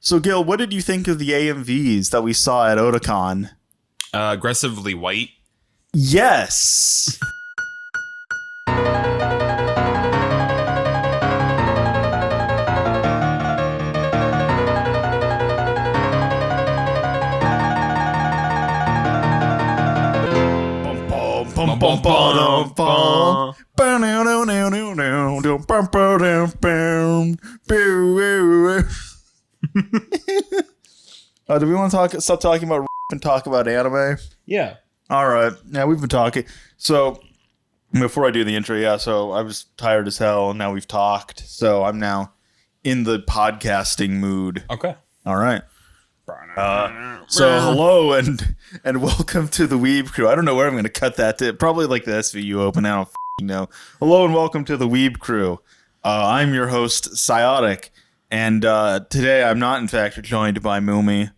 So, Gil, what did you think of the AMVs that we saw at Otakon? Aggressively white. Yes. Do we want to stop talking about and talk about anime? Yeah. All right. Yeah, we've been talking. So before I do the intro, so I was tired as hell, and now we've talked. So I'm now in the podcasting mood. Okay. All right. So hello and welcome to the Weeb Crew. I don't know where I'm going to cut that to. Probably like the SVU open. I don't know. Hello and welcome to the Weeb Crew. I'm your host, Psiotic, and today I'm not, in fact, joined by Mumi,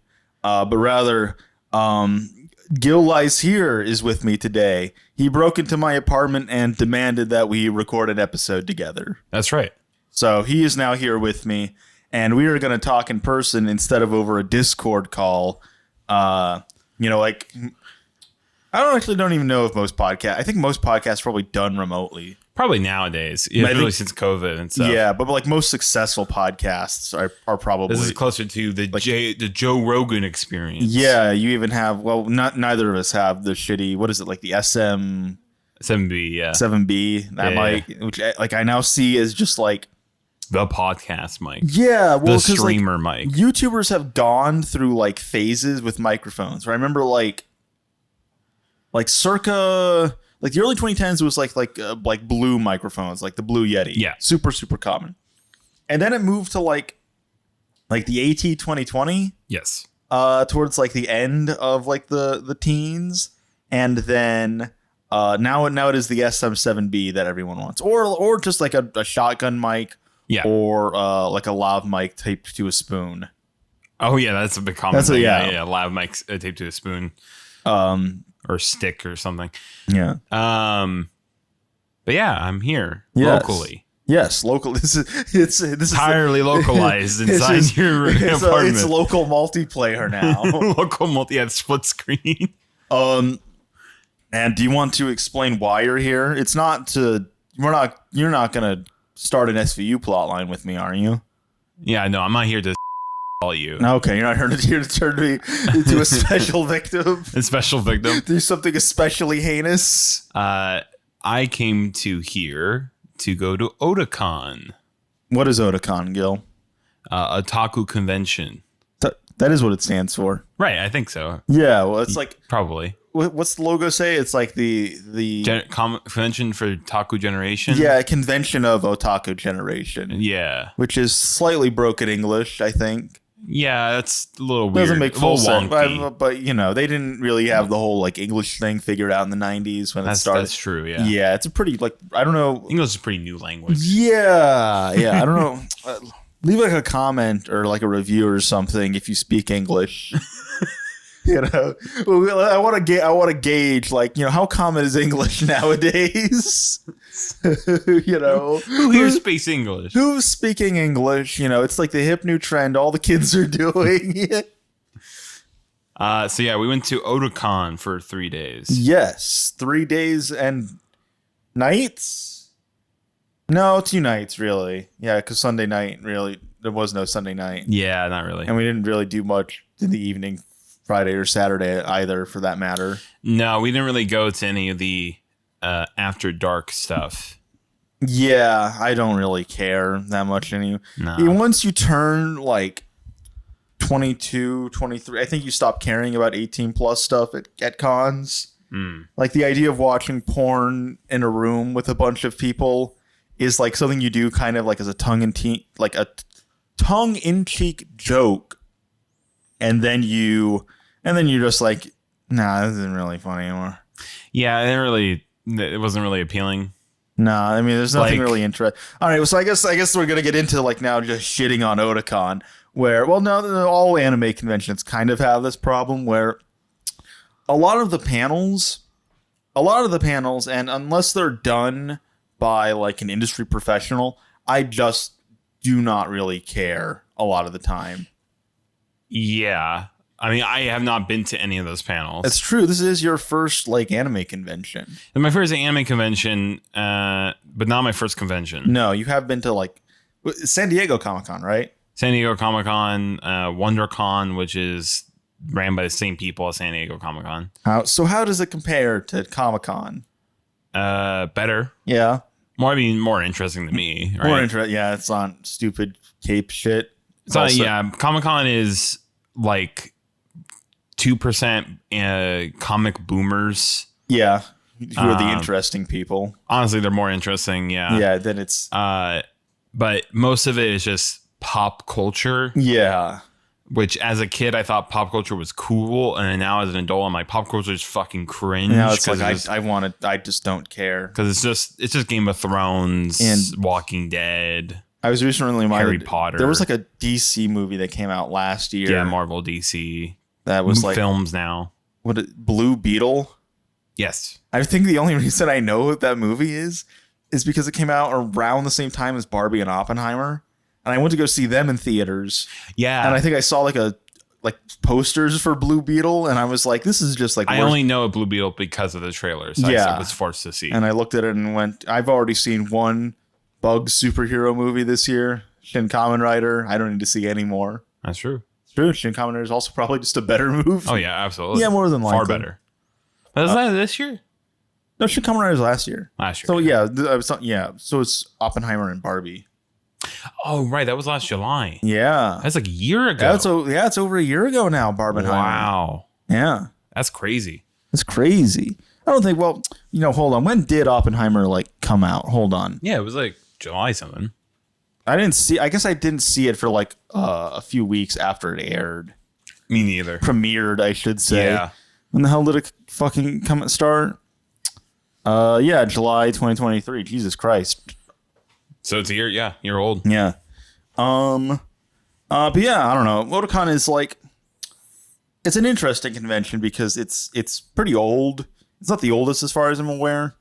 but rather Gil Lies Here is with me today. He broke into my apartment and demanded that we record an episode together. That's right. So he is now here with me. And we are going to talk in person instead of over a Discord call. Like I don't even know if most podcasts. I think most podcasts are probably done remotely. Probably nowadays, really since COVID and stuff. Yeah, but like most successful podcasts are probably. This is closer to the Joe Rogan experience. Yeah, you even have neither of us have the shitty. What is it like the 7B? Yeah, 7B that mic, which like I now see is just like. The podcast mic. Yeah, well, the streamer like, mic. YouTubers have gone through like phases with microphones. I remember like circa like the early 2010s was like blue microphones, like the Blue Yeti. Yeah, super common. And then it moved to like the AT 2020. Yes. Towards like the end of like the teens, and then now it is the SM7B that everyone wants, or just like a shotgun mic. Yeah. Or like a lav mic taped to a spoon. Oh yeah, that's a big common thing. Yeah, lav mic taped to a spoon. Or stick or something. Yeah. But yeah, I'm here locally. Yes, locally. This is entirely localized inside your apartment. It's local multiplayer now. Split screen. And do you want to explain why you're here? It's not to. You're not gonna start an SVU plotline with me, are you? Yeah, no, I'm not here to all you. Okay, you're not here to turn me into a special victim. A special victim? Do something especially heinous? I came to here to go to Otakon. What is Otakon, Gil? Otaku convention. That is what it stands for. Right, I think so. Yeah, well, it's like... Probably. What's the logo say? It's like the convention for Otaku Generation. Yeah, Convention of Otaku Generation. Yeah, which is slightly broken English, I think. Yeah, that's a little weird. Doesn't make full sense, but they didn't really have the whole like English thing figured out in the 90s when it started. That's true. Yeah. Yeah, it's a pretty like I don't know. English is a pretty new language. Yeah. I don't know. Leave like a comment or like a review or something if you speak English. I want to gauge like how common is English nowadays. Who here speaks English? Who's speaking English? It's like the hip new trend. All the kids are doing it. So yeah, we went to Otakon for 3 days. Yes, 3 days and nights. No, 2 nights really. Yeah, because Sunday night really there was no Sunday night. Yeah, not really. And we didn't really do much in the evening. Friday or Saturday either, for that matter. No, we didn't really go to any of the after dark stuff. Yeah, I don't really care that much anymore. No. Once you turn like 22, 23, I think you stop caring about 18 plus stuff at cons. Like the idea of watching porn in a room with a bunch of people is like something you do kind of like as a tongue-in-cheek joke. And then you're just like, nah, this isn't really funny anymore. Yeah, it wasn't really appealing. Nah, I mean, there's nothing really interesting. All right, so I guess we're gonna get into like now just shitting on Otakon, where all anime conventions kind of have this problem where a lot of the panels, and unless they're done by like an industry professional, I just do not really care a lot of the time. Yeah. I mean, I have not been to any of those panels. That's true. This is your first like anime convention. And my first anime convention, but not my first convention. No, you have been to like San Diego Comic-Con, right? San Diego Comic-Con, WonderCon, which is ran by the same people as San Diego Comic-Con. How does it compare to Comic-Con? Better. Yeah. More interesting to me. Right? More interesting. Yeah, it's on stupid cape shit. So yeah, Comic-Con is like 2% comic boomers. Yeah, who are the interesting people? Honestly, they're more interesting. Yeah. Yeah. Then it's. But most of it is just pop culture. Yeah. Which, as a kid, I thought pop culture was cool, and now as an adult, I'm like, pop culture is fucking cringe. Now it's like I just don't care because it's just Game of Thrones and Walking Dead. I was recently reminded Harry Potter. There was like a DC movie that came out last year. Yeah, Marvel DC. That was like films now. Blue Beetle? Yes. I think the only reason I know what that movie is because it came out around the same time as Barbie and Oppenheimer. And I went to go see them in theaters. Yeah. And I think I saw like posters for Blue Beetle, and I was like, this is just like I only know Blue Beetle because of the trailers. So I was forced to see. And I looked at it and went, I've already seen one bug superhero movie this year, Shin Kamen Rider. I don't need to see any more. That's true. It's true. Shin Kamen Rider is also probably just a better movie. Oh yeah, absolutely. Yeah, more than likely. Far better. Was that this year? No, Shin Kamen Rider was last year. So so it's Oppenheimer and Barbie. Oh right, that was last July. Yeah, that's like a year ago. It's over a year ago now. Barbenheimer. Wow. Yeah, that's crazy. That's crazy. I don't think. Well, hold on. When did Oppenheimer come out? Hold on. Yeah, it was like July something. I guess I didn't see it for like a few weeks after it aired. Me neither. Premiered, I should say. Yeah. When the hell did it fucking start? Yeah, July 2023. Jesus Christ. So it's a year old. Yeah. But yeah, I don't know. Otakon is it's an interesting convention because it's pretty old. It's not the oldest as far as I'm aware.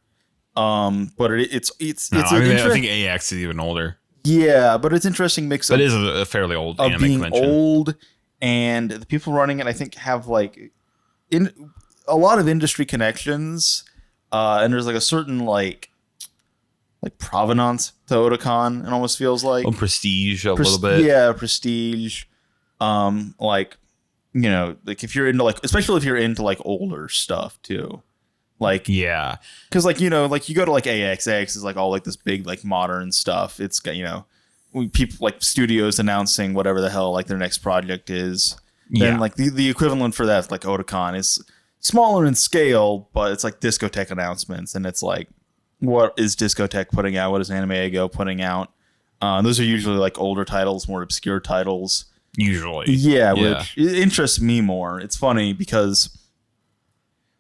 But it's I think AX is even older. Yeah, but it's interesting mix of. It is a fairly old of anime being convention. Old, and the people running it, I think, have in a lot of industry connections. And there's a certain provenance to Otakon. It almost feels like prestige a little bit. Yeah, prestige. If you're into especially if you're into older stuff too. Yeah, because you go to AX is all this big modern stuff. It's got people studios announcing whatever the hell their next project is. Then the equivalent for that Otakon is smaller in scale, but it's discotek announcements, and it's what is discotek putting out? What is Anime Expo putting out? Those are usually older titles, more obscure titles. Usually, yeah, which interests me more. It's funny because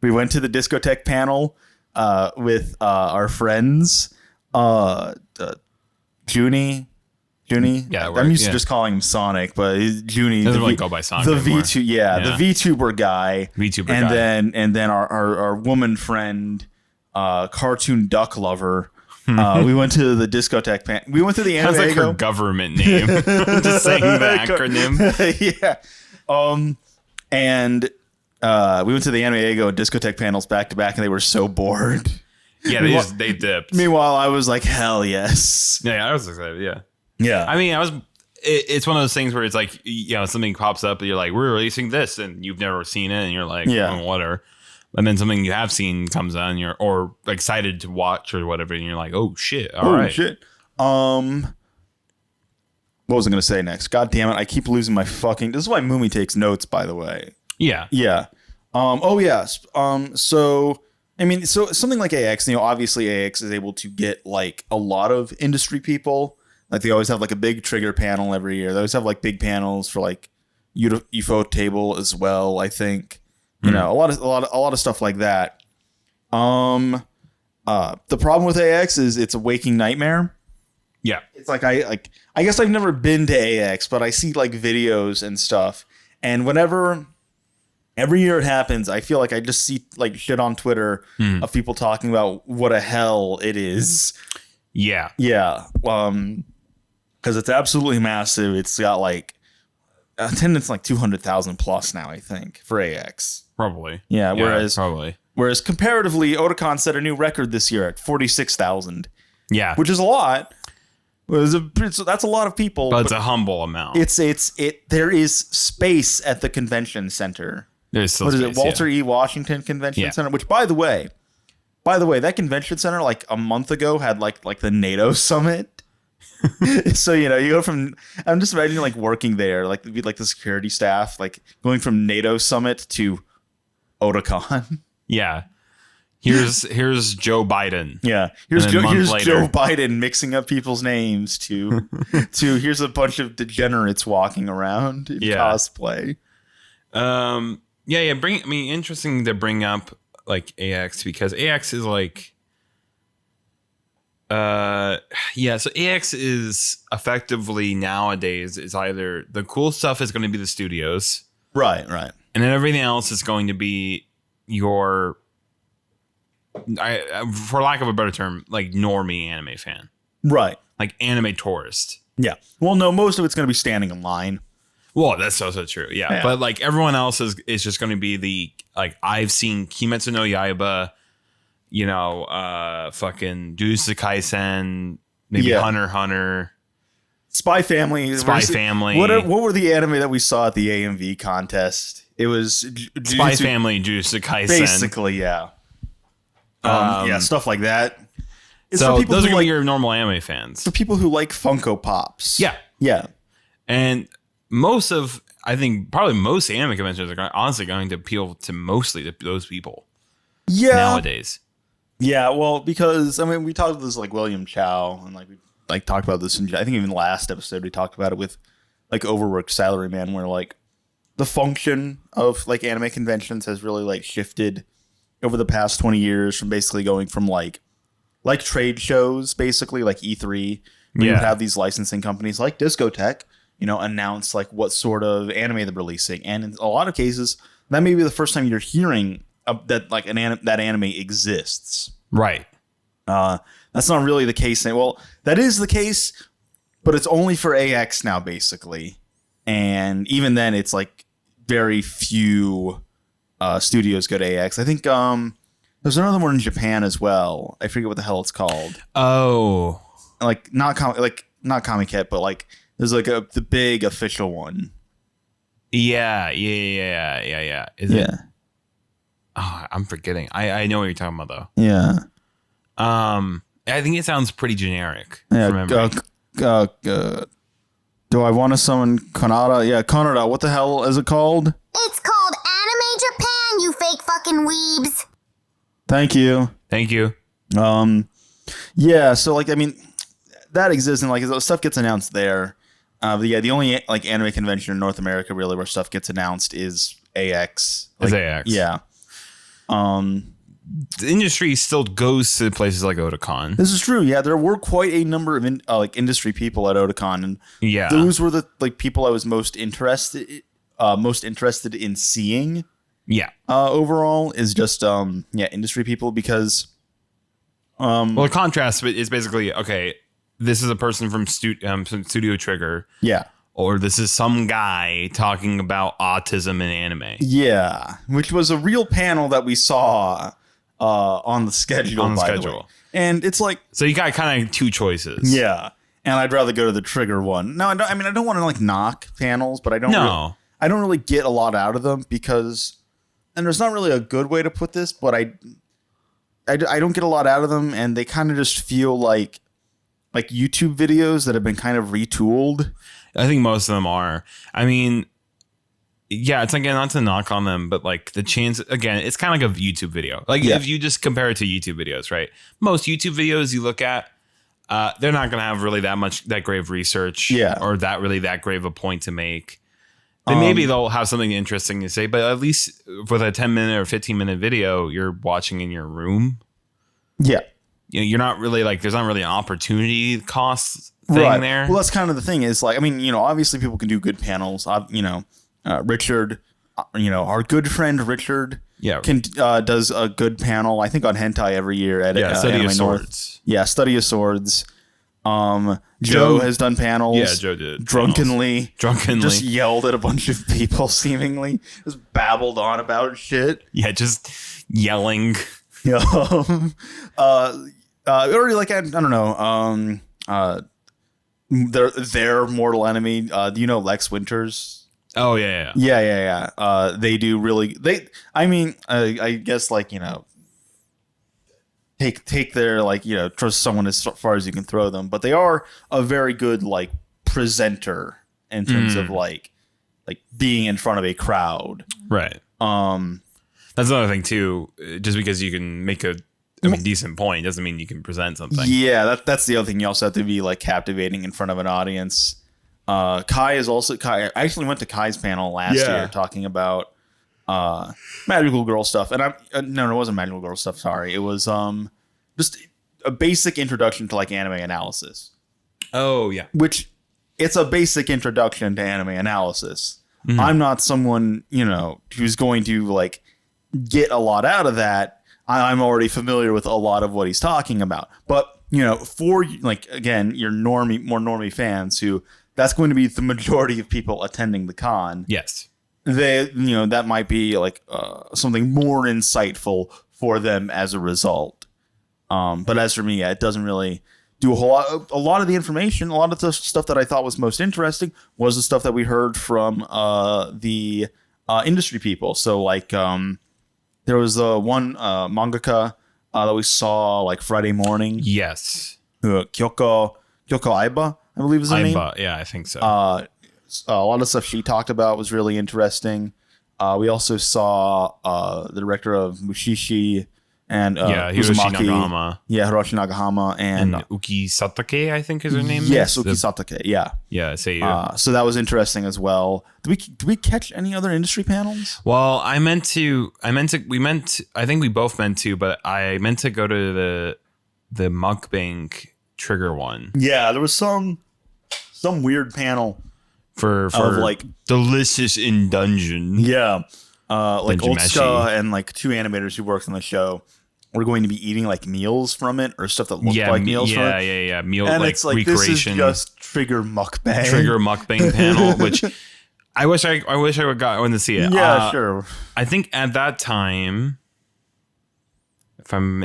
we went to the discotek panel with our friends, Junie. Yeah, I'm used to just calling him Sonic, but Junie doesn't really go by Sonic. The anymore. the VTuber guy. And then our woman friend, cartoon duck lover. We went to the discotek panel. We went to the Anime Expo. That's her government name. Just saying the acronym. Yeah. And we went to the Anime Expo and discotek panels back to back, and they were so bored. Yeah, they dipped. Meanwhile, I was like, hell yes. Yeah, I was excited. Yeah. Yeah. I mean, it's one of those things where it's something pops up and you're like, we're releasing this, and you've never seen it, and you're like, oh, whatever. And then something you have seen comes on, or excited to watch or whatever, and you're like, oh shit. All right. Shit. What was I going to say next? God damn it. I keep losing my fucking. This is why Mumi takes notes, by the way. Yeah. Yeah. Oh yes. So I mean, so something like AX, obviously AX is able to get a lot of industry people. They always have a big trigger panel every year. They always have big panels for UFO table as well. I think a lot of stuff like that. The problem with AX is it's a waking nightmare. Yeah, it's I guess I've never been to AX, but I see videos and stuff, and every year it happens, I feel I just see shit on Twitter of people talking about what a hell it is. Yeah. Yeah. Because it's absolutely massive. It's got attendance like 200,000 plus now, I think, for AX. Probably. Yeah, probably. Whereas comparatively, Otakon set a new record this year at 46,000. Yeah. Which is a lot. That's a lot of people. But it's a humble amount. There is space at the convention center. There's still what space, is it? Walter E. Washington Convention Center, which by the way, that convention center like a month ago had like the NATO summit. So you go from, I'm just imagining like working there, like the security staff, like going from NATO summit to Otakon. Yeah. Here's Joe Biden. Yeah. Here's Joe Biden mixing up people's names to here's a bunch of degenerates walking around in cosplay. Interesting to bring up like AX, because AX is like so AX is effectively nowadays is either the cool stuff is going to be the studios. Right. And then everything else is going to be your for lack of a better term, like normie anime fan. Right. Like anime tourist. Yeah. Well, no, most of it's going to be standing in line. Well, that's also true. Yeah. But like everyone else is just going to be the, like, I've seen Kimetsu no Yaiba, fucking Jujutsu Kaisen, maybe Hunter x Hunter. Spy Family. What were the anime that we saw at the AMV contest? It was Spy Family, Jujutsu Kaisen. Basically, yeah. Stuff like that. So those are going to be your normal anime fans. For people who like Funko Pops. Yeah. Yeah. And I think probably most anime conventions are honestly going to appeal to mostly to those people. Yeah. Nowadays. Yeah, well, because, we talked about this like William Chow, and like we talked about this in, I think even last episode we talked about it with like Overworked Salaryman, where like the function of like anime conventions has really like shifted over the past 20 years from basically going from like trade shows, basically like E3, where you would have these licensing companies like Discotek, announce like what sort of anime they're releasing. And in a lot of cases, that may be the first time you're hearing that like that anime exists. Right. That's not really the case. Well, that is the case, but it's only for AX now, basically. And even then, it's like very few studios go to AX. I think there's another one in Japan as well. I forget what the hell it's called. Oh, like not Comiket, but like there's like the big official one. Yeah. Is it? Oh, I'm forgetting. I know what you're talking about though. Yeah. I think it sounds pretty generic. Yeah. Do I want to summon Kanada? Yeah, Kanada. What the hell is it called? It's called Anime Japan, you fake fucking weebs. Thank you. Yeah. So like, that exists, and like stuff gets announced there. The only like anime convention in North America really where stuff gets announced is AX. Is AX. Yeah. The industry still goes to places like Otakon. This is true. Yeah, there were quite a number of industry people at Otakon, and those were the like people I was most interested in seeing. Yeah. Overall is just industry people, because the contrast is basically, okay, this is a person from Studio Trigger. Yeah. Or this is some guy talking about autism in anime. Yeah, which was a real panel that we saw on the schedule. The way. And it's like, so you got kind of two choices. Yeah, and I'd rather go to the Trigger one. No, I don't want to like knock panels, but I don't really get a lot out of them, because, and there's not really a good way to put this, but I don't get a lot out of them, and they kind of just feel like YouTube videos that have been kind of retooled. I think most of them are. It's again, not to knock on them, but like the chance, again, it's kind of like a YouTube video. Like if you just compare it to YouTube videos, right? Most YouTube videos you look at, they're not going to have really that great of research, or that great of a point to make. Maybe they'll have something interesting to say, but at least with a 10-minute or 15-minute video, you're watching in your room. Yeah. You're not really like, there's not really an opportunity cost thing there. Well, that's kind of the thing is like, obviously people can do good panels. Richard, our good friend Richard, does a good panel, I think, on hentai every year at Study of Swords. Yeah, Study of Swords. Joe has done panels. Yeah, Joe did. Drunkenly. Just Drunkenly. yelled at a bunch of people, seemingly. Just babbled on about shit. Yeah, just yelling. Yeah. Or like, I don't know. Their mortal enemy. Do you know Lex Winters? Oh, yeah. Yeah. They do really. I guess, like, take their, like, trust someone as far as you can throw them, but they are a very good, like, presenter in terms of like being in front of a crowd. Right. That's another thing too. Just because you can make a decent point doesn't mean you can present something. Yeah, that's the other thing. You also have to be, like, captivating in front of an audience. Kai. I actually went to Kai's panel last year talking about magical girl stuff, and no, it wasn't magical girl stuff. Sorry, it was just a basic introduction to, like, anime analysis. Oh yeah, which it's a basic introduction to anime analysis. Mm-hmm. I'm not someone who's going to, like, get a lot out of that. I'm already familiar with a lot of what he's talking about, but for, like, again, your more normie fans who that's going to be the majority of people attending the con. Yes. That might be, like, something more insightful for them as a result. But as for me, it doesn't really do a whole lot. A lot of the information, a lot of the stuff that I thought was most interesting was the stuff that we heard from the industry people. So, like, there was one mangaka that we saw, like, Friday morning. Yes. Kyoko Aiba, I believe is her name. Yeah, I think so. A lot of stuff she talked about was really interesting. We also saw the director of Mushishi and Hiroshi Nagahama. Yeah, Hiroshi Nagahama and Uki Satake, I think is her name. Yes, Uki Satake. Yeah. Yeah, say so that was interesting as well. Did we catch any other industry panels? Well, I think we both meant to, but I meant to go to the mukbang trigger one. Yeah, there was some weird panel for like delicious in dungeon. Yeah. Like Benjameshi. Otsuka and, like, two animators who worked on the show were going to be eating, like, meals from it or stuff that looked like meals from it. Yeah. Meal, and like, it's like, recreation. this is just trigger mukbang panel, which I wish I would have gotten to see it. Yeah, sure. I think at that time, if I'm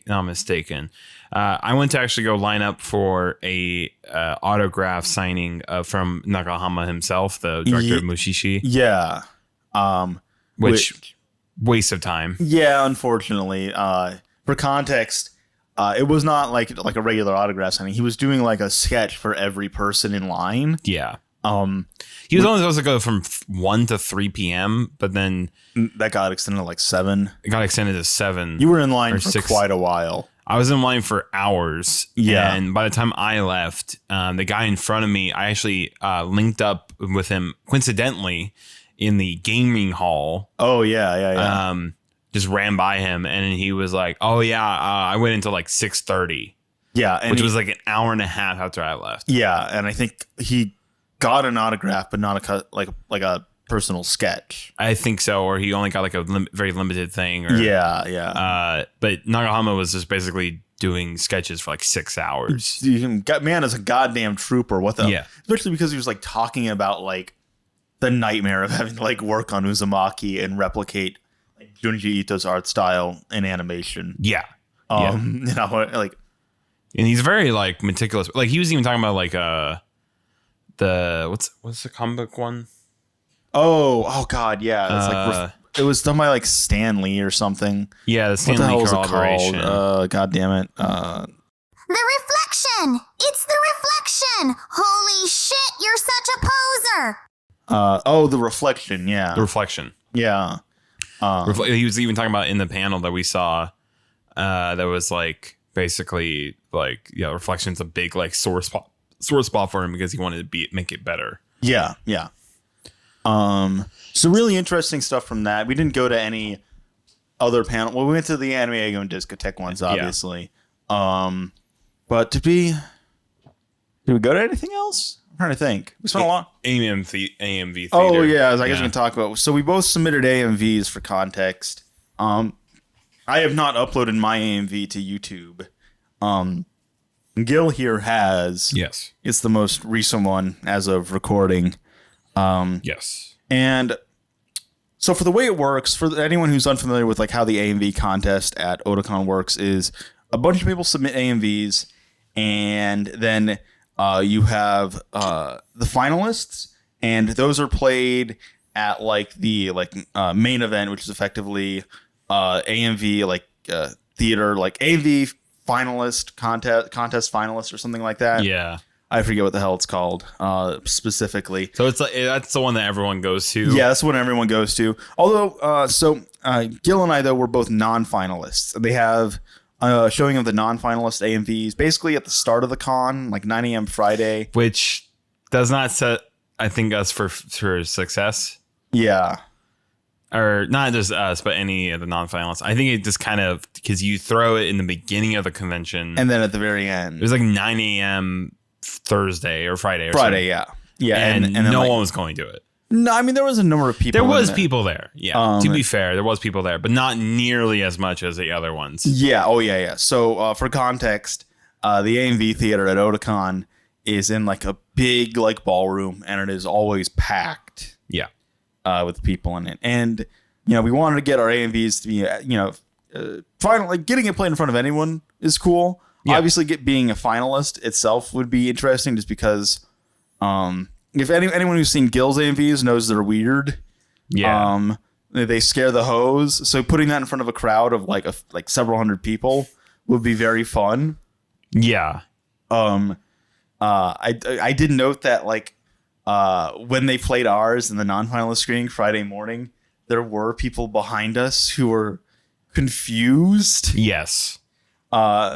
not mistaken, I went to actually go line up for a autograph signing from Nagahama himself, the director of Mushishi. Yeah. Which waste of time. Yeah, unfortunately. For context, it was not like a regular autograph signing. He was doing, like, a sketch for every person in line. Yeah. He was only supposed to go from 1 to 3 p.m., but then that got extended to, like, 7. It got extended to 7. You were in line for 6. quite a while. I was in line for hours. Yeah. And by the time I left, the guy in front of me, I actually linked up with him coincidentally in the gaming hall. Oh, yeah. Just ran by him, and he was like, "Oh yeah, I went until like 6:30." Yeah, and which was like an hour and a half after I left. Yeah, and I think he got an autograph, but not like a personal sketch. I think so, or he only got like a very limited thing. Or, yeah. But Nagahama was just basically doing sketches for like 6 hours. Man is a goddamn trooper. What the? Yeah. Especially because he was, like, talking about, like, the nightmare of having to, like, work on Uzumaki and replicate, like, Junji Ito's art style in animation. Yeah. Like, and he's very, like, meticulous. Like, he was even talking about, like, what's the comic book one? Oh God, yeah. It's like it was done by, like, Stan Lee or something. Yeah, the Stan Lee collaboration. God damn it. The reflection. It's the reflection. Holy shit! You're such a poser. The reflection. Yeah. The reflection. Yeah. He was even talking about in the panel that we saw. That was, like, basically, like, reflection's a big, like, sore spot for him because he wanted to make it better. Yeah. So really interesting stuff from that. We didn't go to any other panel. Well, we went to the Anime Ego and Discotek ones, obviously. Yeah. But did we go to anything else? I'm trying to think. We spent a lot. AMV theater. Oh yeah, I guess we can talk about. So we both submitted AMVs for context. I have not uploaded my AMV to YouTube. Gil here has. Yes. It's the most recent one as of recording. Yes. And so for the way it works, for anyone who's unfamiliar with like how the AMV contest at Otakon works, is a bunch of people submit AMVs, and then you have the finalists, and those are played at like the main event, which is effectively AMV theater, like AMV finalist contest finalist or something like that. Yeah. I forget what the hell it's called specifically. So it's like that's the one that everyone goes to. Yeah, that's the one everyone goes to. Although, Gil and I, though, were both non-finalists. They have a showing of the non-finalist AMVs basically at the start of the con, like 9 a.m. Friday. Which does not set, I think, us for success. Yeah. Or not just us, but any of the non-finalists. I think it just kind of, because you throw it in the beginning of the convention. And then at the very end. It was like 9 a.m. Thursday or Friday or Friday, something. yeah. And no one was going to it. No, I mean, there was a number of people. There was people there. Yeah. To be fair, there was people there, but not nearly as much as the other ones. Yeah. Oh, yeah. So for context, the AMV theater at Otakon is in like a big like ballroom, and it is always packed. Yeah. With people in it. And, we wanted to get our AMVs to be, finally, like, getting it played in front of anyone is cool. Yeah. Obviously, being a finalist itself would be interesting just because if anyone who's seen Gil's AMVs knows they're weird. Yeah. They scare the hose. So putting that in front of a crowd of like several hundred people would be very fun. Yeah. I did note that when they played ours in the non-finalist screening Friday morning, there were people behind us who were confused. Yes.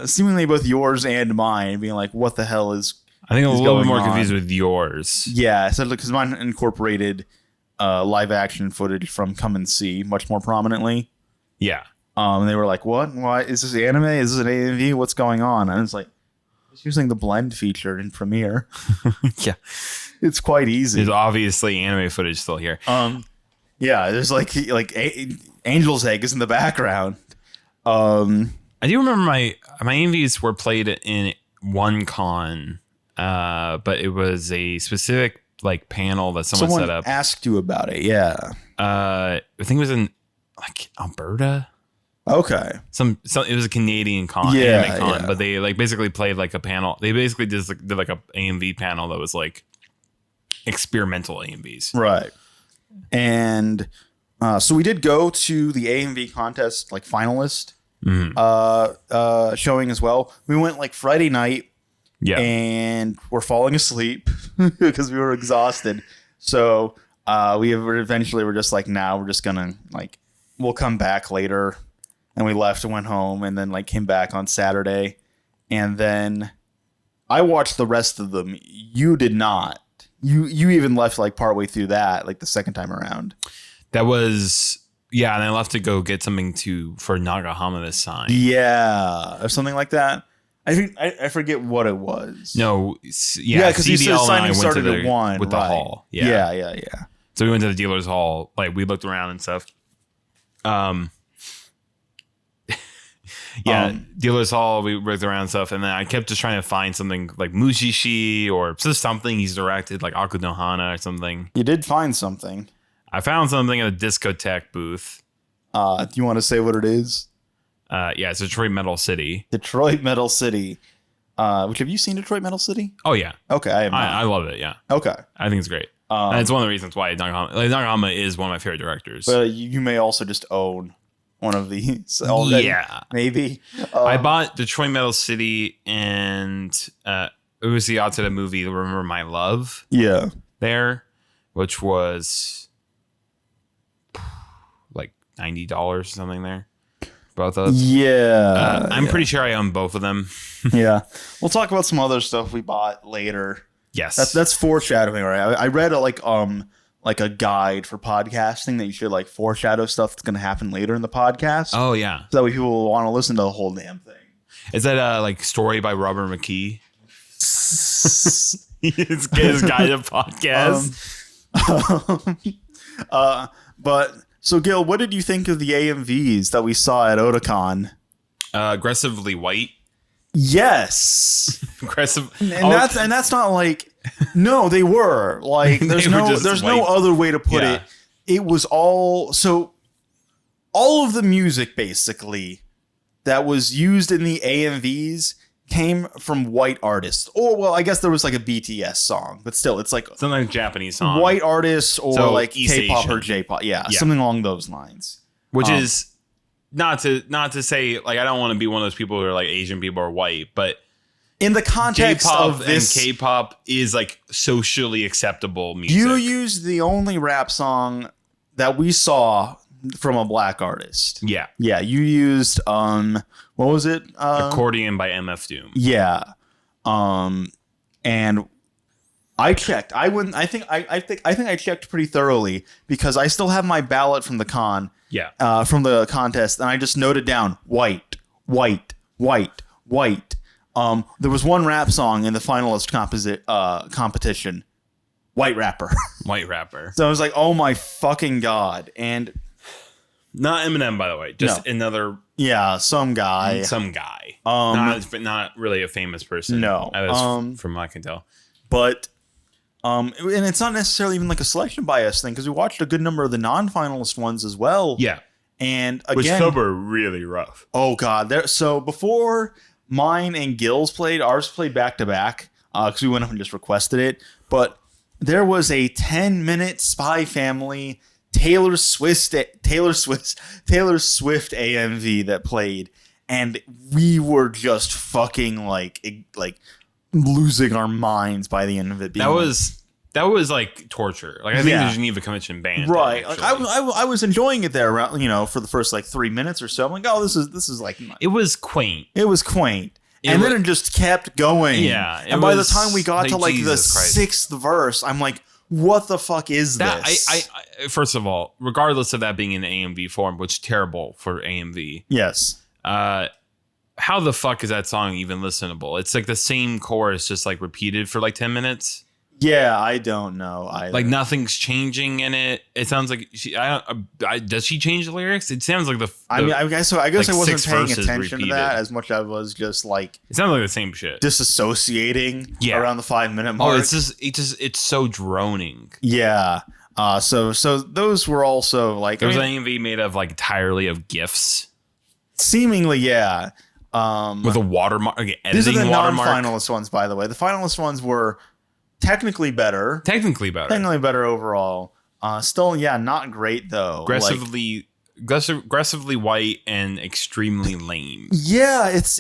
Seemingly both yours and mine, being like, what the hell is I think I'm a little bit more on? Confused with yours. Yeah, essentially, because mine incorporated live action footage from Come and See much more prominently. Yeah. And they were like, what? Why is this anime? Is this an AMV? What's going on? And it's like, it's using the blend feature in Premiere. Yeah. It's quite easy. There's obviously anime footage still here. Yeah, there's like Angel's Egg is in the background. I do remember my AMVs were played in one con, but it was a specific like panel that someone set up. Asked you about it, yeah. I think it was in like Alberta. Okay. It was a Canadian con, anime con, but they like basically played like a panel. They basically did like a AMV panel that was like experimental AMVs. Right. And so we did go to the AMV contest like finalist showing as well. We went like Friday night. Yeah. And we're falling asleep because we were exhausted. So we eventually were just like, now we're just gonna like we'll come back later. And we left and went home, and then like came back on Saturday, and then I watched the rest of them. You did not. You even left like partway through that, like the second time around. That was and I left to go get something for Nagahama this time. Yeah, or something like that. I think I forget what it was. No, because you said signing started at 1 with the hall. Yeah. So we went to the dealer's hall. Like we looked around and stuff. Dealer's hall, we worked around stuff, and then I kept just trying to find something like Mushishi or just something he's directed, like Akunohana or something. You did find something. I found something at a discotek booth. Do you want to say what it is? It's Detroit Metal City. Detroit Metal City. Which, have you seen Detroit Metal City? Oh, yeah. Okay, I have not. I love it, yeah. Okay. I think it's great. And it's one of the reasons why Nagahama is one of my favorite directors. But you may also just own one of these already. Yeah, maybe. I bought Detroit Metal City, and it was the Atsuda movie, Remember My Love. Yeah. There, which was like $90 or something there. Both of those. Yeah. I'm pretty sure I own both of them. Yeah. We'll talk about some other stuff we bought later. Yes. That's foreshadowing, right? I read a guide for podcasting that you should like foreshadow stuff that's going to happen later in the podcast. Oh, yeah. So that way people will want to listen to the whole damn thing. Is that a like story by Robert McKee? His guided podcast. But so Gil, what did you think of the AMVs that we saw at Otakon? Aggressively white. Yes. Aggressive. And that's not like, no, they were like, there's no other way to put it. It was all of the music basically that was used in the AMVs came from white artists. Or, well, I guess there was like a BTS song, but still, it's like something like Japanese song. White artists or so like East K-pop Asian. or J-pop. Yeah, something along those lines. Which is not to say, like, I don't want to be one of those people who are like Asian people or white, but in the context J-pop of this, and K-pop is like socially acceptable music. You used the only rap song that we saw from a black artist. Yeah. Yeah, you used what was it? Accordion by MF Doom. Yeah. And I checked. I think I checked pretty thoroughly because I still have my ballot from the con. Yeah. From the contest, and I just noted down white. There was one rap song in the finalist competition. White rapper. White rapper. So I was like, oh my fucking God. And not Eminem, by the way. Just another. Yeah, some guy. Not really a famous person. No. From what I can tell. But, and it's not necessarily even like a selection bias thing because we watched a good number of the non-finalist ones as well. Yeah. And again. Which some were really rough. Oh, God. So before mine and Gil's played, ours played back to back because we went up and just requested it. But there was a 10-minute Spy Family Taylor Swift AMV that played, and we were just fucking like losing our minds by the end of it. That was like torture. Like I think the Geneva Convention banned. Right. Like I was enjoying it there around, for the first like 3 minutes or so. I'm like, oh, this is like it was quaint. And then it just kept going. Yeah. And by the time we got to like the sixth verse, I'm like, what the fuck is this? I first of all, regardless of that being in AMV form, which is terrible for AMV. Yes. How the fuck is that song even listenable? It's like the same chorus, just like repeated for like 10 minutes. Yeah, I don't know. Like nothing's changing in it. It sounds like does she change the lyrics? It sounds like I guess I wasn't paying attention to that as much as I was just like. It sounds like the same shit. Disassociating around the 5-minute mark. Oh, it's so droning. Yeah. So those were also like there was an AMV made of like entirely of GIFs. Seemingly, yeah. With a watermark. Okay, these are the non-finalist ones, by the way. The finalist ones were. Technically better overall. Still, not great though. Aggressively white and extremely lame. Yeah, it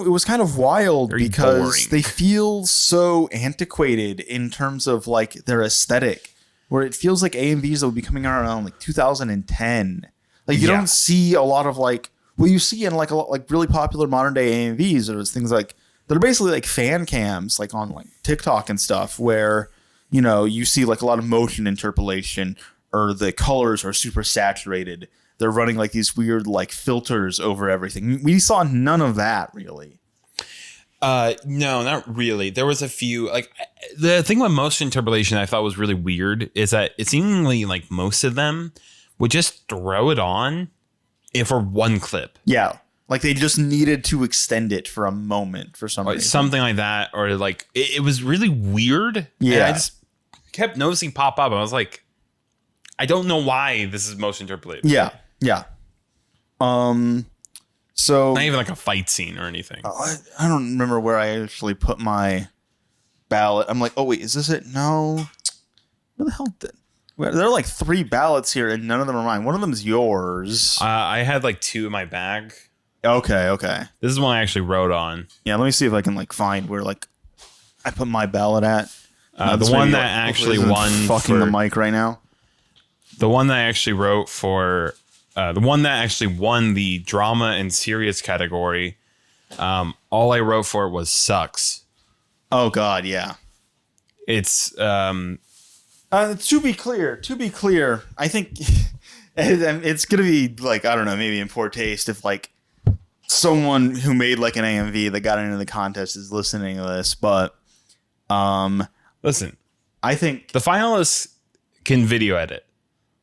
was kind of wild very because boring. They feel so antiquated in terms of like their aesthetic, where it feels like AMVs that would be coming out around like 2010. Like you don't see a lot of like what you see in like a lot like really popular modern day AMVs. There's things like. They're basically like fan cams, like on like TikTok and stuff, where you see like a lot of motion interpolation, or the colors are super saturated. They're running like these weird like filters over everything. We saw none of that really. No, not really. There was a few like the thing with motion interpolation I thought was really weird is that it seemingly like most of them would just throw it on for one clip. Yeah. Like they just needed to extend it for a moment for some reason. Something like that. Or like it was really weird. Yeah. And I just kept noticing pop up. I was like, I don't know why this is motion interpolated. Yeah. Yeah. So not even like a fight scene or anything. I don't remember where I actually put my ballot. I'm like, oh wait, is this it? No. Where the hell did there are like 3 ballots here and none of them are mine. One of them is yours. I had like 2 in my bag. Okay. This is one I actually wrote on. Yeah, let me see if I can like find where like I put my ballot at. The one that actually won fucking the mic right now. The one that I actually wrote for the one that actually won the drama and serious category. All I wrote for it was sucks. Oh God, yeah. It's to be clear, I think it's gonna be like I don't know, maybe in poor taste if like. Someone who made like an AMV that got into the contest is listening to this, but listen, I think the finalists can video edit.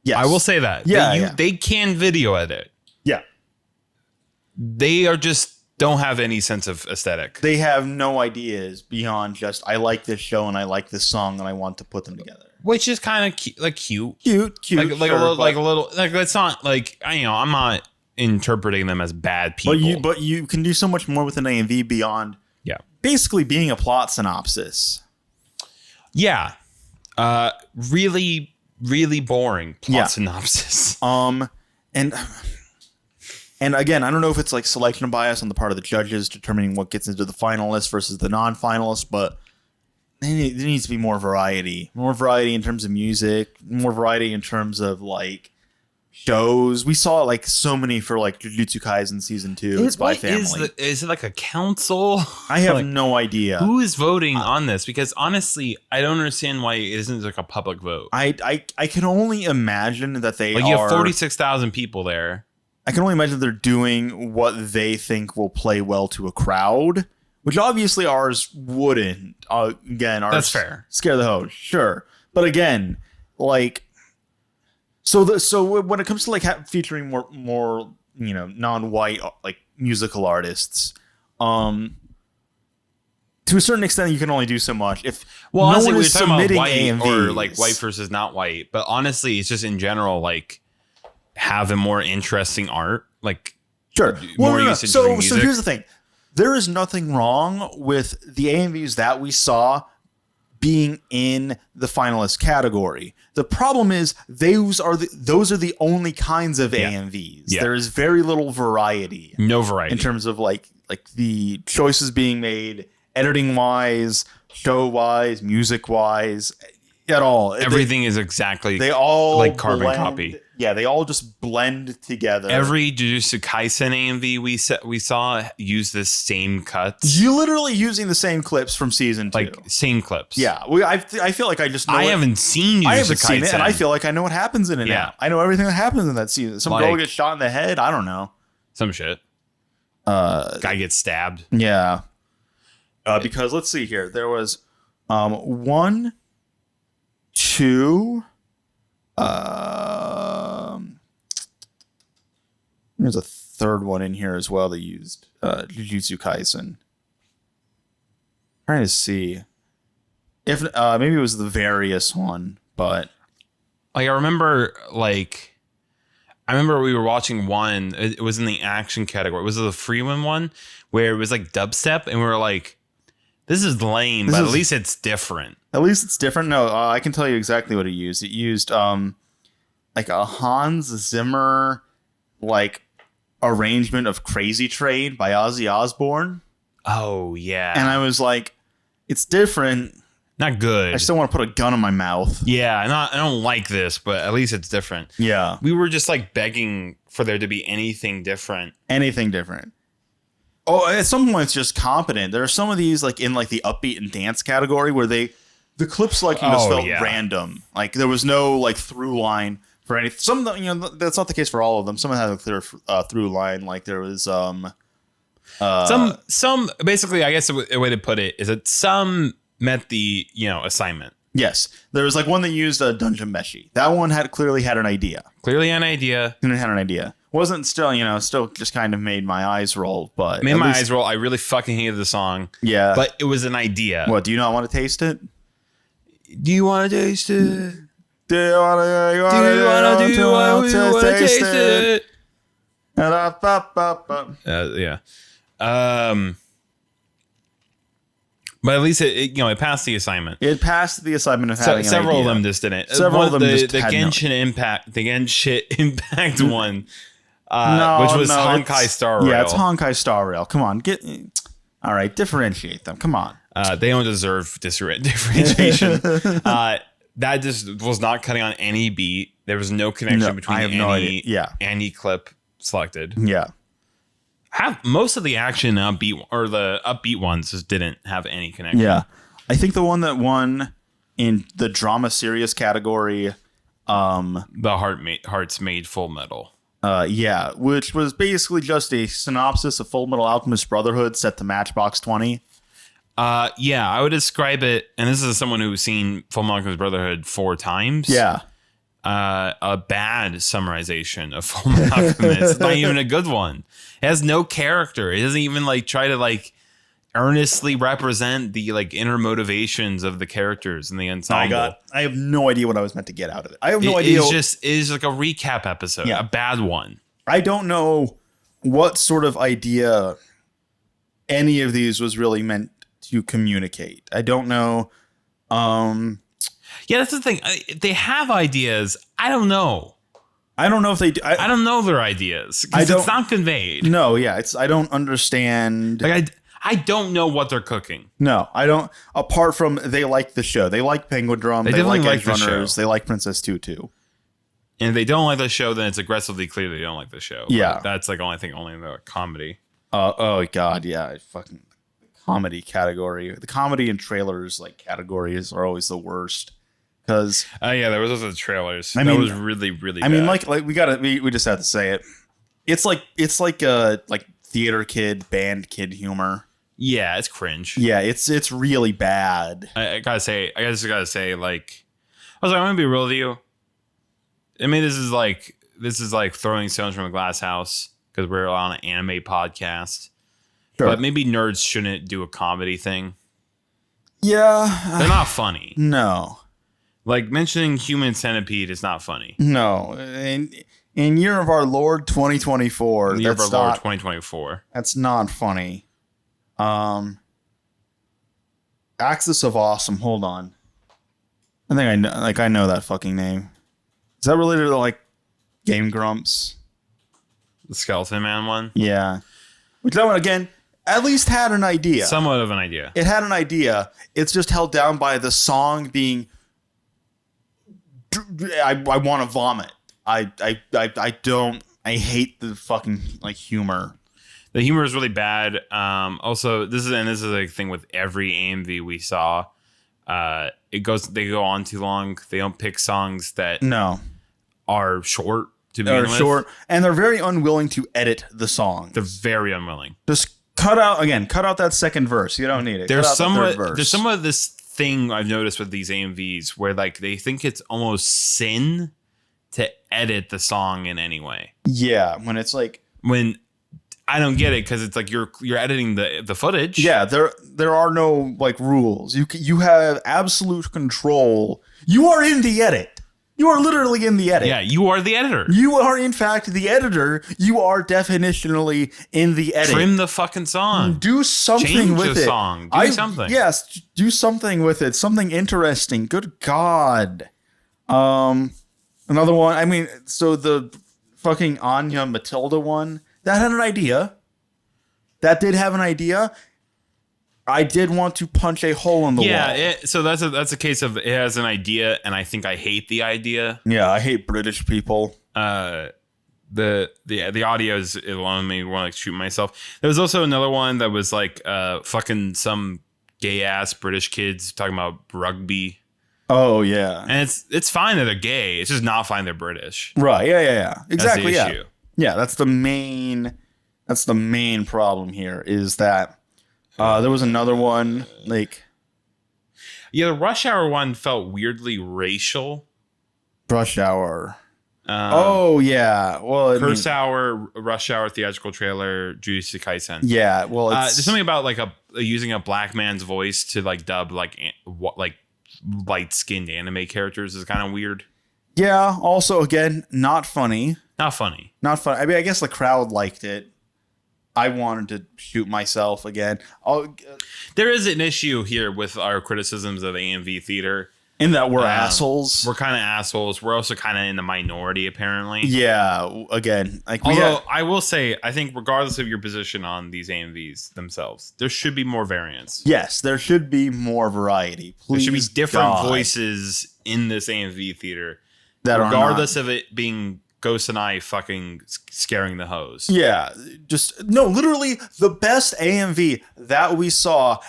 Yes. I will say that. Yeah, they can video edit. Yeah. They are just don't have any sense of aesthetic. They have no ideas beyond just I like this show and I like this song and I want to put them together. Which is kind of cute. Like a little. That's not like I'm not interpreting them as bad people. But you can do so much more with an AMV beyond. Yeah. Basically, being a plot synopsis. Yeah. Really, really boring plot synopsis. And again, I don't know if it's like selection bias on the part of the judges determining what gets into the finalists versus the non-finalists, but there needs to be more variety. More variety in terms of music, more variety in terms of like shows. We saw like so many for like Jujutsu Kaisen season 2. It's by family. Is it like a council? I have no idea. Who is voting on this? Because honestly, I don't understand why it isn't like a public vote. I can only imagine that they you have 46,000 people there. I can only imagine they're doing what they think will play well to a crowd, which obviously ours wouldn't. Again, ours that's fair. Scare the host, sure, but again, like, so when it comes to like featuring more non-white like musical artists, to a certain extent, you can only do so much. If no one is submitting AMVs or like white versus not white, but honestly, it's just in general like. Have a more interesting art, like sure. Usage so music. here's the thing: there is nothing wrong with the AMVs that we saw being in the finalist category. The problem is those are the only kinds of AMVs. Yeah. There is very little variety. No variety in terms of like the choices being made, editing wise, show wise, music wise, at all. Everything is exactly they all like carbon copy. Yeah, they all just blend together. Every Jujutsu Kaisen AMV we saw use the same cuts. You literally using the same clips from season 2. Like same clips. Yeah, I feel like I just know. I haven't seen Jujutsu I haven't seen Kaisen. it, and I feel like I know what happens in it now. I know everything that happens in that season. Some girl gets shot in the head. I don't know. Some shit. Guy gets stabbed. Yeah. Because let's see here. There was 1, 2. There's a third one in here as well that used Jujutsu Kaisen. Trying to see if maybe it was the various one, but like I remember we were watching one. It was in the action category. It was the Freeman one where it was like dubstep, and we were like, "This is lame," but at least it's different. At least it's different. No, I can tell you exactly what it used. It used like a Hans Zimmer like arrangement of Crazy Train by Ozzy Osbourne. Oh yeah. And I was like, it's different. Not good. I still want to put a gun in my mouth. Yeah, I don't like this, but at least it's different. Yeah. We were just like begging for there to be anything different. Anything different. Oh, at some point it's just competent. There are some of these like in like the upbeat and dance category where the clips like just felt random. Like there was no like through line for anything. Some of them, that's not the case for all of them. Some had a clear through line. Like there was some basically, I guess a way to put it is that some met the assignment. Yes, there was like one that used a Dungeon Meshi. That one clearly had an idea. Wasn't still just kind of made my eyes roll, but made my eyes roll. I really fucking hated the song. Yeah, but it was an idea. What, do you not want to taste it? Do you want to taste it? Do you want to taste it? Yeah. But at least it passed the assignment. It passed the assignment of having several an idea. of them just didn't. Several of them the just had Genshin Impact, the Genshin Impact one, which was Honkai Star Rail. Yeah, it's Honkai Star Rail. Come on, all right, differentiate them. Come on. They don't deserve differentiation. That just was not cutting on any beat. There was no connection between any clip selected. Yeah. Most of the action upbeat or the upbeat ones just didn't have any connection. Yeah. I think the one that won in the drama serious category, the Hearts Made Full Metal. Which was basically just a synopsis of Full Metal Alchemist Brotherhood set to Matchbox 20. I would describe it, and this is someone who's seen Full Metal Alchemist Brotherhood 4 times. Yeah. a bad summarization of Fullmetal Alchemist. It's not even a good one. It has no character. It doesn't even like try to like earnestly represent the like inner motivations of the characters in the ensemble. I have no idea what I was meant to get out of it. I have no idea. It is like a recap episode, a bad one. I don't know what sort of idea any of these was really meant to communicate. I don't know. Yeah, that's the thing. They have ideas. I don't know. I don't know if they do. I don't know their ideas because it's not conveyed. No, yeah, I don't understand. Like I don't know what they're cooking. No, I don't. Apart from they like the show. They like Penguin Drum. They like Edge Runners. They like Princess Tutu. And if they don't like the show, then it's aggressively clear they don't like the show. Yeah. But that's like only in the comedy. Oh God, yeah. Fucking comedy category. The comedy and trailers like categories are always the worst. Because yeah, there was also the trailers. That was really, really bad. I mean, like we just have to say it. It's like theater kid, band kid humor. Yeah, it's cringe. Yeah, it's really bad. I gotta say, like, I was like, I'm gonna be real with you. I mean, this is like throwing stones from a glass house because we're on an anime podcast. Sure. But maybe nerds shouldn't do a comedy thing. Yeah, they're not funny. No. Like mentioning Human Centipede is not funny. No, in year of our Lord 2024, year of our Lord 2024, that's not funny. Axis of Awesome. Hold on, I think I know that fucking name. Is that related to like Game Grumps? The Skeleton Man one? Yeah, which that one again at least had an idea. Somewhat of an idea. It had an idea. It's just held down by the song being. I want to vomit. I hate the fucing like humor. The humor is really bad. Also, this is a thing with every AMV we saw. They go on too long. They don't pick songs that are short to begin with. Short, and they're very unwilling to edit the song. They're very unwilling. Just cut out that second verse. You don't need it. There's some of this thing I've noticed with these AMVs where like they think it's almost sin to edit the song in any way. Yeah, when it's like when I don't get it because it's like you're editing the footage. Yeah, there are no like rules. You have absolute control. You are in the edit. You are literally in the edit. Yeah, you are the editor. You are in fact the editor. You are definitionally in the edit. Trim the fucking song. Do something with it. Song. Do something. Yes, do something with it. Something interesting. Good God. Another one. I mean, so the fucking Anya Matilda one that had an idea. That did have an idea. I did want to punch a hole in the wall. Yeah, so that's a case of it has an idea, and I think I hate the idea. Yeah, I hate British people. The audio is allowing me to want to shoot myself. There was also another one that was like fucking some gay ass British kids talking about rugby. Oh yeah, and it's fine that they're gay. It's just not fine they're British. Right? Yeah. Exactly. That's the issue. Yeah, that's the main problem here is that. There was another one like, the Rush Hour one felt weirdly racial. Rush Hour. Oh yeah, well, Curse Hour, Rush Hour theatrical trailer, Jujutsu Kaisen. Yeah, well, there's something about like using a black man's voice to like dub like light skinned anime characters is kind of weird. Yeah. Also, again, not funny. Not funny. I mean, I guess the crowd liked it. I wanted to shoot myself again. There is an issue here with our criticisms of AMV theater. In that we're assholes. We're kind of assholes. We're also kind of in the minority, apparently. Yeah, again. Although, I will say, I think regardless of your position on these AMVs themselves, there should be more variance. Yes, there should be more variety. Please, there should be different voices in this AMV theater. Regardless of it being Ghost and I fucking scaring the hose. Yeah, literally the best AMV that we saw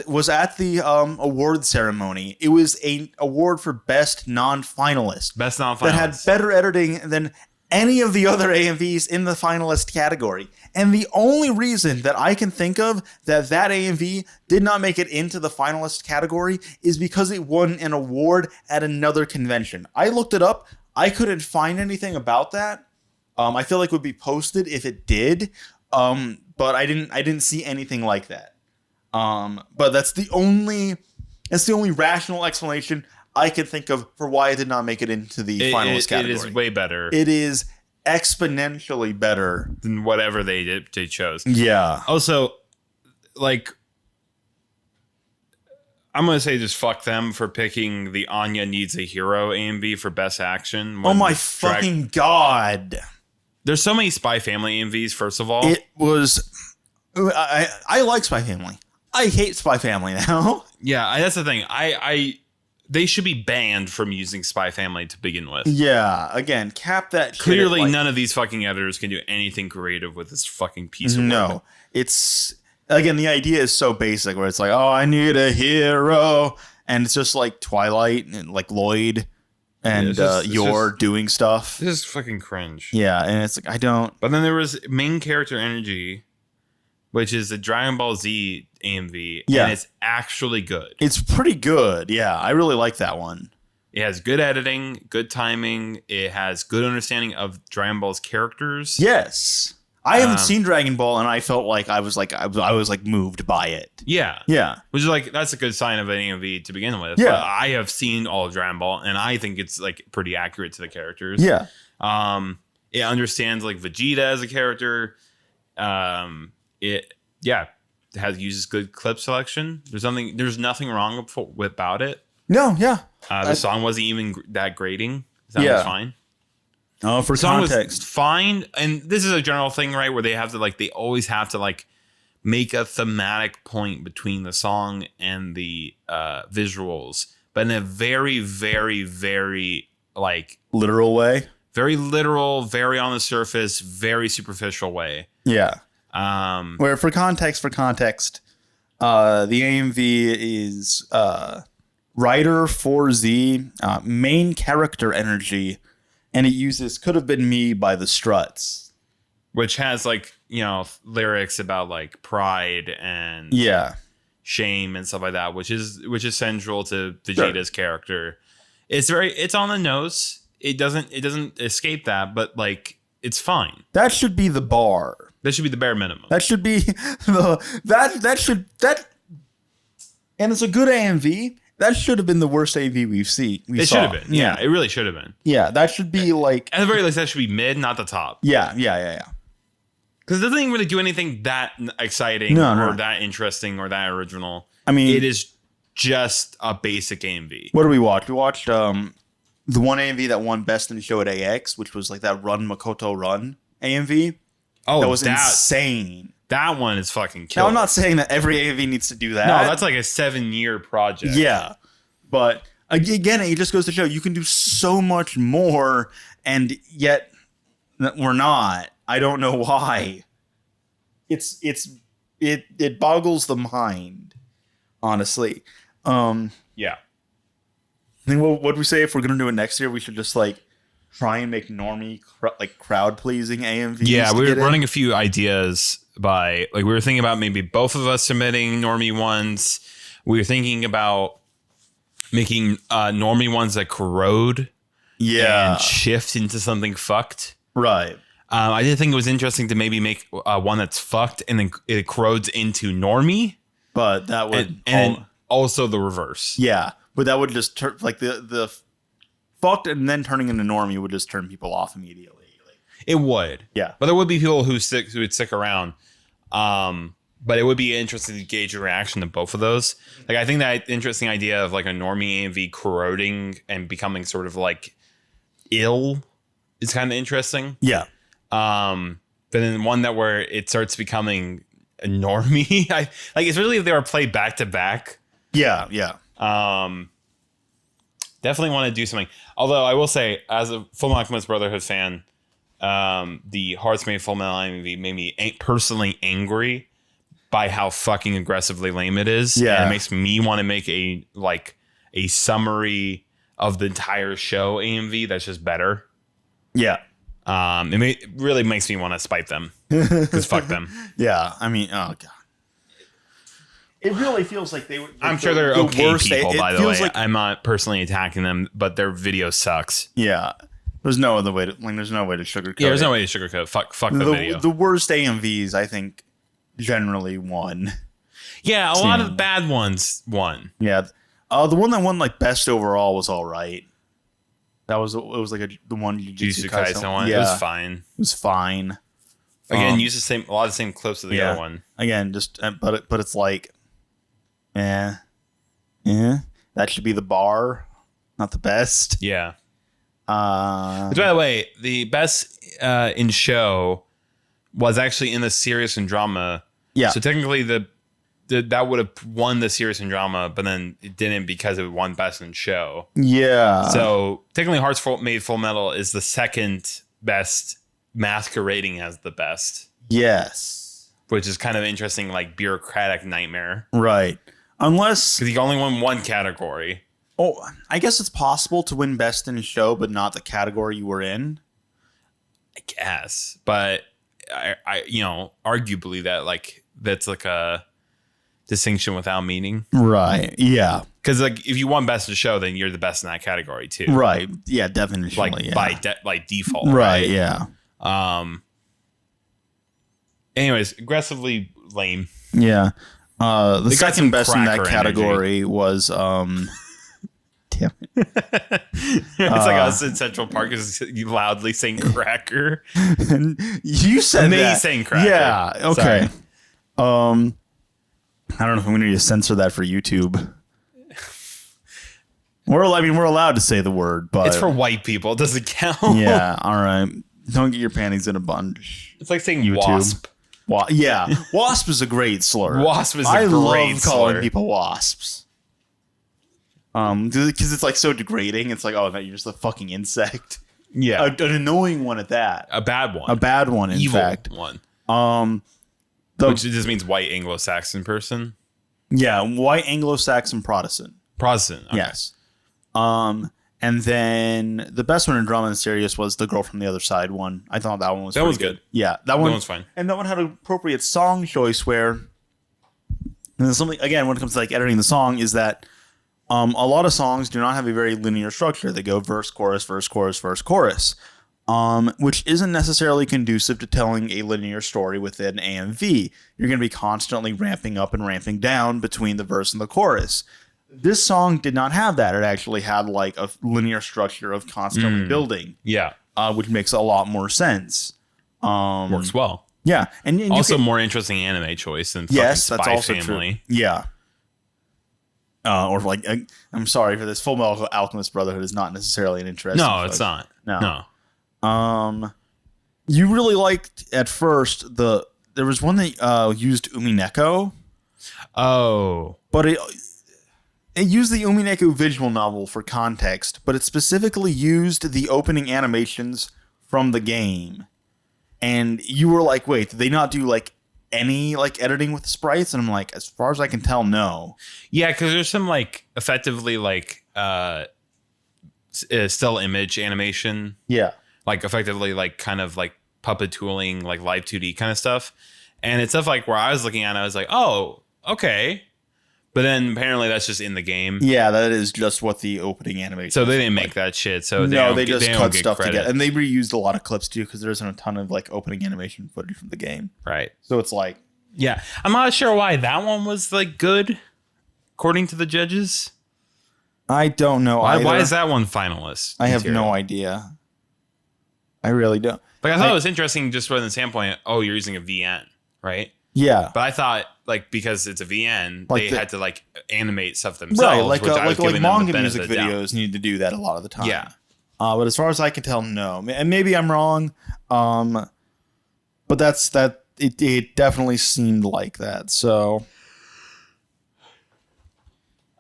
was at the award ceremony. It was an award for best non-finalist. That had better editing than any of the other AMVs in the finalist category. And the only reason that I can think of that AMV did not make it into the finalist category is because it won an award at another convention. I looked it up. I couldn't find anything about that. I feel like it would be posted if it did, but I didn't see anything like that. But that's the only rational explanation I could think of for why it did not make it into the finalist category. It is way better. It is exponentially better than whatever they chose. Yeah. Also, like, I'm going to say just fuck them for picking the Anya Needs a Hero AMV for Best Action. Oh my fucking God. There's so many Spy Family AMVs, first of all. It was... I like Spy Family. I hate Spy Family now. Yeah, that's the thing. They should be banned from using Spy Family to begin with. Yeah, again, cap that. Clearly, none of these fucking editors can do anything creative with this fucking piece of work. No, it's again the idea is so basic where it's like, oh, I need a hero, and it's just like Twilight and like Lloyd and you're doing stuff. This is fucking cringe. Yeah, and it's like I don't. But then there was main character energy, which is a Dragon Ball Z AMV, and it's actually good. It's pretty good. Yeah, I really like that one. It has good editing, good timing. It has good understanding of Dragon Ball's characters. Yes. I haven't seen Dragon Ball, and I felt like I was moved by it. Yeah. Yeah. Which is like, that's a good sign of an AMV to begin with. Yeah. But I have seen all of Dragon Ball, and I think it's like pretty accurate to the characters. Yeah. It understands like Vegeta as a character. It uses good clip selection. There's nothing wrong about it. No, yeah. The song wasn't even that grating. That was fine. Oh, for the song context, was fine. And this is a general thing, right? Where they always have to like make a thematic point between the song and the visuals, but in a very, very, very like literal way. Very literal, very on the surface, very superficial way. Yeah. Where for context, the AMV is writer 4Z, main character energy, and it uses "Could Have Been Me" by the Struts, which has like, you know, lyrics about like pride and shame and stuff like that, which is central to Vegeta's character. It's on the nose. It doesn't escape that, but like it's fine. That should be the bar. That should be the bare minimum. That should be and it's a good AMV. That should have been the worst AV we've seen. It should have been. Yeah, it really should have been. Yeah, that should be like at the very least that should be mid, not the top. Yeah. Because it doesn't really do anything that exciting or that interesting or that original. I mean, it is just a basic AMV. What did we watch? We watched the one AMV that won Best in Show at AX, which was like that Run Makoto Run AMV. Oh, that was insane. That one is fucking killer. Now, I'm not saying that every AMV needs to do that. No, that's like a 7-year project. Yeah. But again, it just goes to show you can do so much more, and yet we're not. I don't know why. It boggles the mind, honestly. Yeah. I think what do we say if we're gonna do it next year? We should just like try and make normie crowd pleasing AMVs. Yeah, we were running a few ideas by like we were thinking about maybe both of us submitting normie ones. We were thinking about making normie ones that corrode, and shift into something fucked. Right. I did think it was interesting to maybe make one that's fucked and then it corrodes into normie, but that would and also the reverse. Yeah, but that would just turn like the fucked and then turning into normie would just turn people off immediately. It would. Yeah, but there would be people who would stick around. But it would be interesting to gauge your reaction to both of those. Like I think that interesting idea of like a normie AMV corroding and becoming sort of like ill is kind of interesting. Yeah. But then one that where it starts becoming a normie, it's really if they were played back to back. Yeah. Definitely want to do something. Although I will say, as a Full Metal Alchemist Brotherhood fan, the Hearts Made Full Metal AMV made me personally angry by how fucking aggressively lame it is. Yeah, and it makes me want to make a summary of the entire show AMV that's just better. Yeah. It really makes me want to spite them because fuck them. Yeah, I mean, oh god, it really feels like they. I'm sure they're okay people, by the way. Like, I'm not personally attacking them, but their video sucks. Yeah, There's no other way to there's no way to sugarcoat. Yeah, there's it. no way to sugarcoat. Fuck the video. The worst AMVs, I think, generally won. Yeah, a lot of the bad ones won. Yeah, the one that won like best overall was all right. It was like the one Jujutsu Kaisen one. Yeah, it was fine. It was fine. Again, use a lot of the same clips of the other one. Again, just but it's like, that should be the bar, not the best. Yeah. But by the way, the best in show was actually in the serious and drama. Yeah. So technically, that would have won the serious and drama, but then it didn't because it won best in show. Yeah. So technically, Hearts Made Full Metal is the second best, masquerading as the best. Yes. Which is kind of interesting, like bureaucratic nightmare. Right. Unless because he only won one category. Oh, I guess it's possible to win best in show, but not the category you were in. I guess, but I arguably that's like a distinction without meaning. Right. Yeah. Because like if you won best in show, then you're the best in that category too. Right. Yeah. Definitely. By default. Right. Yeah. Anyways, aggressively lame. Yeah. The second best in that category was damn it. It's like us in Central Park is you loudly saying cracker. You said me that. saying cracker. Yeah. Okay. Sorry. I don't know if I'm going to need to censor that for YouTube. We're allowed to say the word, but it's for white people. It doesn't count. Yeah. All right. Don't get your panties in a bunch. It's like saying YouTube. Wasp. Yeah. Wasp is a great slur. Wasp is I a great love calling slur. people wasps. Because it's like so degrading. It's like, oh, no, you're just a fucking insect. Yeah. An annoying one at that. A bad one. A bad one, in Evil fact. one. Which just means white Anglo-Saxon person. Yeah, white Anglo-Saxon Protestant. Protestant. Okay. Yes. And then the best one in drama and serious was the Girl from the Other Side one. I thought that one was good. Yeah, that one was fine. And that one had an appropriate song choice where and something again when it comes to like editing the song is that a lot of songs do not have a very linear structure. They go verse, chorus, verse, chorus, verse, chorus. Which isn't necessarily conducive to telling a linear story within AMV. You're going to be constantly ramping up and ramping down between the verse and the chorus. This song did not have that. It actually had like a linear structure of constantly building. Yeah. Which makes a lot more sense. Works well. Yeah. And also more interesting anime choice than fucking Spy Family. True. Yeah. Or like, I'm sorry for this. Full Metal Alchemist Brotherhood is not necessarily an interesting choice. It's not. No. You really liked at first there was one that used Umineko. Oh. But it used the Umineko visual novel for context, but it specifically used the opening animations from the game. And you were like, wait, did they not do like any like editing with the sprites? And I'm like, as far as I can tell, no. Yeah, because there's some like effectively like still image animation. Yeah. Like effectively like kind of like puppet tooling, like live 2D kind of stuff. And it's stuff like where I was looking at it, I was like, oh, okay. But then apparently that's just in the game. Yeah, that is just what the opening animation. So they didn't make that shit. So they just cut stuff together, and they reused a lot of clips too because there isn't a ton of like opening animation footage from the game. Right. So it's like, yeah, I'm not sure why that one was like good, according to the judges. I don't know. Why is that one finalist? I have no idea. I really don't. Like I thought it was interesting just from the standpoint. Oh, you're using a VN, right? Yeah, but I thought like because it's a VN, like they had to like animate stuff themselves. Right, like manga music videos need to do that a lot of the time. Yeah, but as far as I can tell, no. And maybe I'm wrong. But that's that. It definitely seemed like that. So,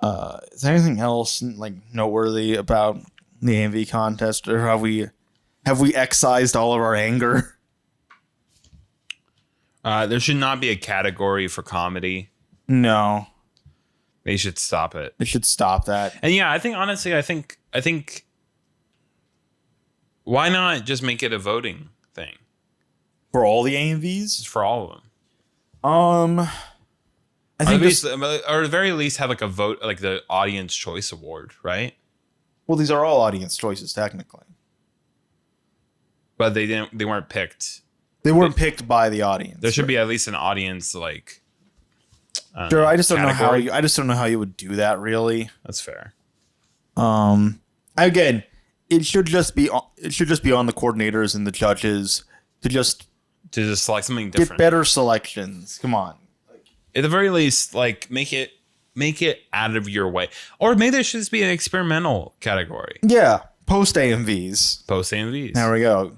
is there anything else like noteworthy about the AMV contest, or have we excised all of our anger? There should not be a category for comedy. No. They should stop it. They should stop that. And yeah, I think honestly, I think why not just make it a voting thing? For all the AMVs? Just for all of them. I think or at the very least have like a vote, like the Audience Choice Award, right? Well, these are all audience choices technically. but they weren't picked. They weren't picked by the audience. There should be at least an audience like. Sure, I just don't category. know how you would do that. Really, That's fair. Again, it should just be on the coordinators and the judges to just select something different. get better selections. Come on. At the very least, like make it out of your way, or maybe there should just be an experimental category. Yeah, post AMVs. Post AMVs. There we go.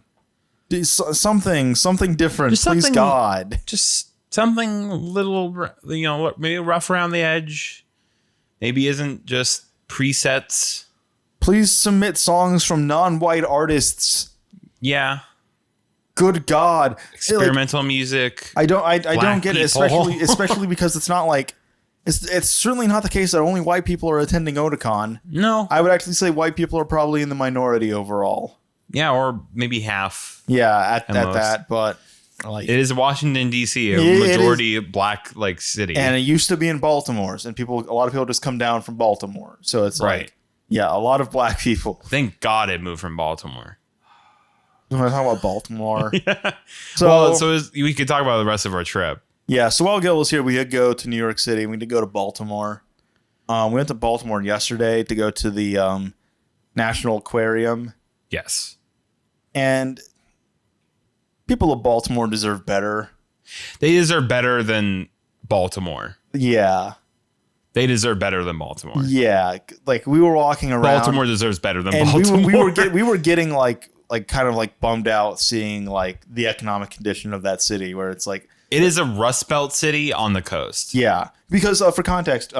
Something different, Just please something- God. Just something a little, maybe rough around the edge. Maybe isn't just presets. Please submit songs from non-white artists. Yeah. Good God. Experimental music. I don't get it, people. especially because it's not like it's certainly not the case that only white people are attending Otakon. No. I would actually say white people are probably in the minority overall. Yeah, or maybe half. Yeah, at most. that, but like It is Washington D.C., a It majority black like city. and it used to be in Baltimore, and a lot of people just come down from Baltimore. So it's Right. like, yeah, a lot of black people. Thank God it moved from Baltimore. When I talk about Baltimore, We could talk about the rest of our trip. yeah. So while Gil was here, we did go to New York City. We did go to Baltimore. We went to Baltimore yesterday to go to the National Aquarium, Yes. and people of Baltimore deserve better. They deserve better than Baltimore. Yeah, They deserve better than Baltimore. yeah. Like we were walking around, Baltimore deserves better than and Baltimore. we were getting like kind of like bummed out seeing like the economic condition of that city, where it's like, It is a Rust Belt city on the coast. yeah, because for context,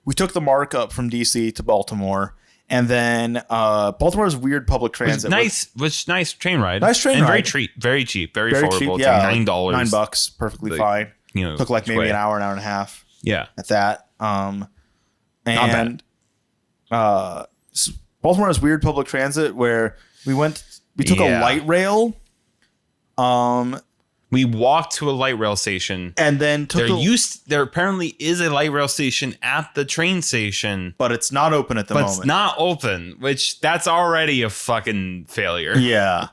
we took the markup from DC to Baltimore, and then Baltimore's weird public transit. Nice train ride. Nice train and ride. very cheap, very Very affordable. cheap, It's yeah, like $9. $9, perfectly Like, fine. Took like each maybe way. an hour and a half Yeah. at that. bad. Baltimore has weird public transit where we took a Yeah. light rail, We walked to a light rail station. and then took There apparently is a light rail station at the train station, but it's not open at the but moment. it's not open, which that's already a fucking failure. Yeah.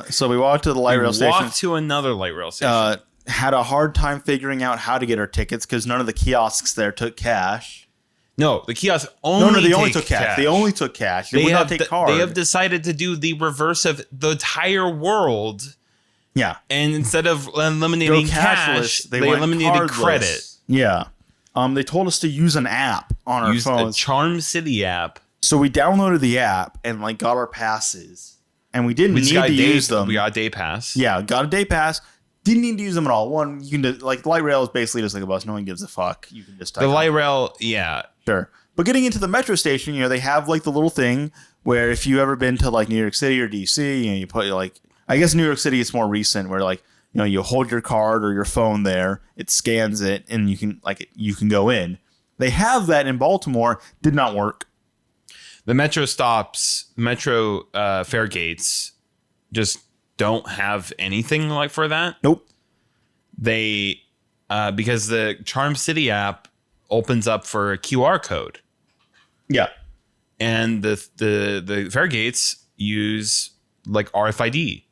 So we walked to the light rail station. Walked to another light rail station. Had a hard time figuring out how to get our tickets because none of the kiosks there took cash. No, the kiosk only They only took cash. They only took cash. They would not take card. They have decided to do the reverse of the entire world, yeah. and instead of eliminating Go cash, cashless, they went eliminated cardless. credit. Yeah. They told us to use an app on our Use the phones. Charm City app. So we downloaded the app and like got our passes, and we didn't need to use them. We got a day pass. Yeah, got a day pass. Didn't need to use them at all. One, you can just, like light rail is basically just like a bus. No one gives a fuck. You can just The light rail, yeah. sure. But getting into the metro station, they have like the little thing where if you ever been to like New York City or DC, you put like, I guess New York City is more recent where like, you hold your card or your phone there, it scans it, and you can go in. They have that in Baltimore. Did not work. The metro fare gates just don't have anything like for that. Nope. They, because the Charm City app opens up for a QR code. Yeah. And the fare gates use like RFID.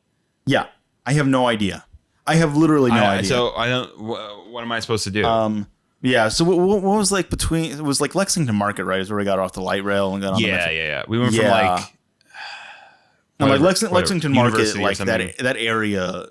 Yeah. I have no idea. I have literally no idea. So I don't. What am I supposed to do? Yeah. So what was like between? It was like Lexington Market, right? Is where we got off the light rail and got on. Yeah. We went from like. And like Lexington Market, University or like something. that area.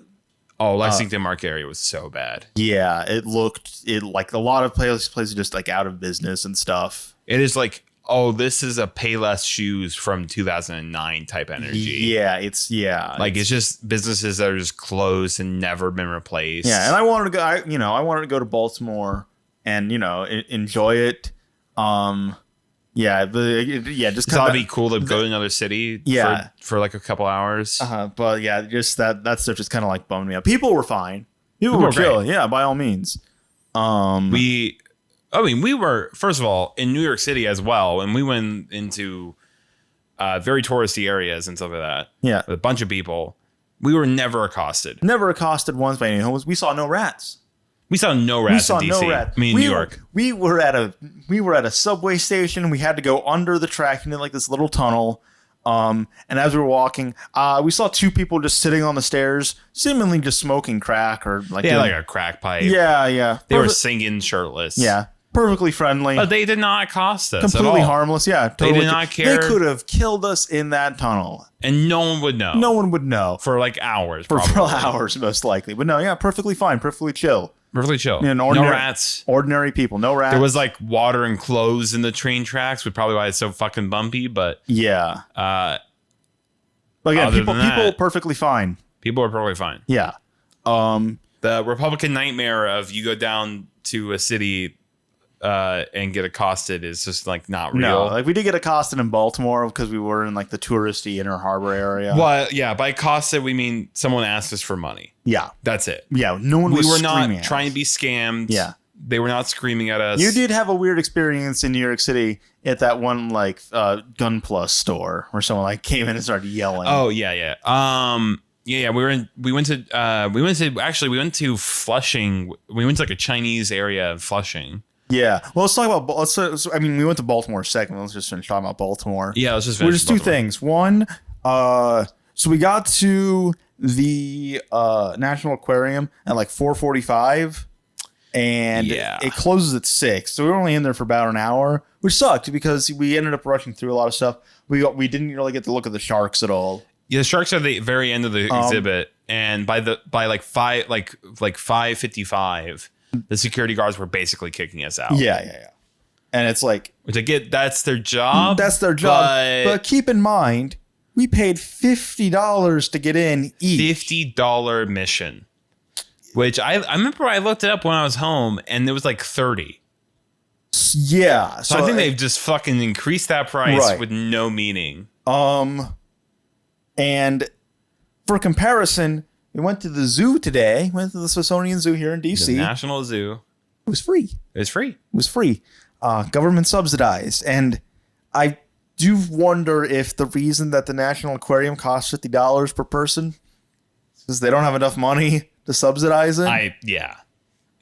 Oh, Lexington Market area was so bad. Yeah, it like a lot of places just like out of business and stuff. It is like, oh, this is a Payless shoes from 2009 type energy. Yeah, it's just businesses that are just closed and never been replaced. Yeah, and I wanted to go. I wanted to go to Baltimore and enjoy it. Just thought it'd be cool to go to another city. Yeah. for like a couple hours. But yeah, just that stuff just kind of like bummed me out. People were fine. People were chill. great. Yeah, by all means. We were, first of all, in New York City as well, and we went into very touristy areas and stuff like that. Yeah. With a bunch of people. We were never accosted. Never accosted once by anyone. We saw no rats. We saw no rats in DC. New York. We were at a subway station. We had to go under the track into like this little tunnel. And as we were walking, we saw two people just sitting on the stairs, seemingly just smoking crack or like like a crack pipe. Yeah. They were singing shirtless. Yeah. Perfectly friendly. But they did not accost us. Completely at all. harmless. Yeah. Totally. They did not care. They could have killed us in that tunnel. And no one would know. No one would know. For like hours. For hours, most likely. But no, yeah, perfectly fine. Perfectly chill. Perfectly chill. You know, no rats. Ordinary people. No rats. There was like water and clothes in the train tracks, which probably why it's so fucking bumpy. But yeah. But again, people perfectly fine. People are perfectly fine. Yeah. The Republican nightmare of you go down to a city and get accosted is just like not real. No, like we did get accosted in Baltimore because we were in like the touristy Inner Harbor area. Well, yeah, by accosted we mean someone asked us for money. Yeah, that's it. Yeah, no one. We were not trying to be scammed. Yeah, they were not screaming at us. You did have a weird experience in New York City at that one like Gun Plus store where someone like came in and started yelling. Oh yeah. Yeah, we went to Flushing. We went to like a Chinese area of Flushing. Yeah. Well, let's talk about. We went to Baltimore second. Let's just finish talking about Baltimore. Yeah, let's just finish. We're just two things. One, so we got to the National Aquarium at like 4:45, and it closes at 6. So we were only in there for about an hour, which sucked because we ended up rushing through a lot of stuff. We didn't really get to look at the sharks at all. Yeah, the sharks are the very end of the exhibit, and by like 5:55. The security guards were basically kicking us out. Yeah. And it's like... Which I get, that's their job. That's their job. But keep in mind, we paid $50 to get in each. $50 admission. Which I remember I looked it up when I was home, and it was like 30. Yeah. So I think they've just fucking increased that price with no meaning. And for comparison... We went to the zoo today. Went to the Smithsonian Zoo here in D.C. The National Zoo. It was free. It was free. Government subsidized. And I do wonder if the reason that the National Aquarium costs $50 per person is because they don't have enough money to subsidize it.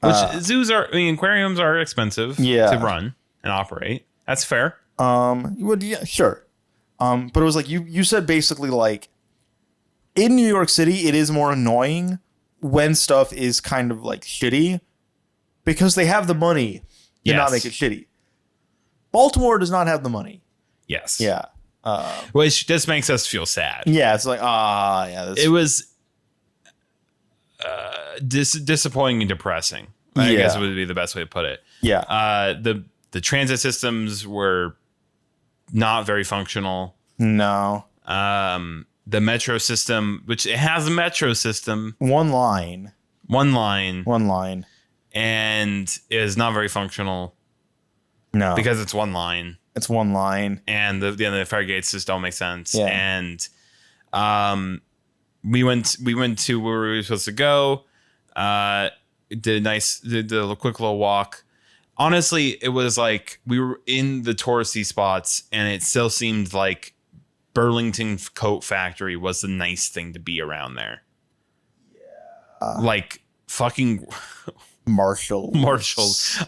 Which aquariums are expensive to run and operate. That's fair. Sure. But it was like you said basically like, in New York City, it is more annoying when stuff is kind of like shitty because they have the money to not make it shitty. Baltimore does not have the money. Yes. Yeah. Which just makes us feel sad. Yeah. It's like, it was disappointing and depressing. I guess would be the best way to put it. Yeah. The transit systems were not very functional. No. The metro system, which it has a metro system. One line. And it is not very functional. No. Because it's one line. And the fire gates just don't make sense. Yeah. And we went to where we were supposed to go. Did a quick little walk. Honestly, it was like we were in the touristy spots and it still seemed like Burlington Coat Factory was the nice thing to be around there. Yeah. Like fucking Marshalls.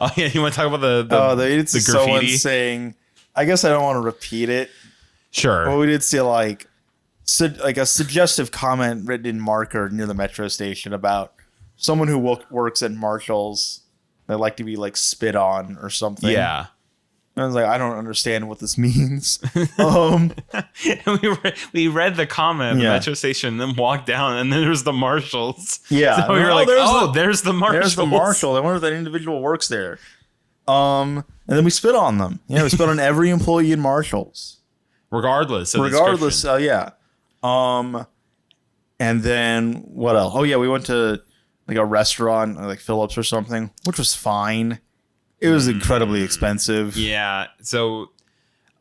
Oh yeah, you want to talk about the graffiti? Someone saying, I guess I don't want to repeat it. Sure. But we did see like a suggestive comment written in marker near the metro station about someone who works at Marshalls. They like to be like spit on or something. Yeah. I was like, I don't understand what this means. We read the comment at the metro station, and then walked down, and then there's the Marshalls. Yeah, so we were like, there's the Marshalls. There's the Marshall. I wonder if that individual works there. And then we spit on them. Yeah, we spit on every employee in Marshalls, regardless. Yeah. And then what else? Oh yeah, we went to like a restaurant, like Phillips or something, which was fine. It was incredibly expensive. Yeah. So,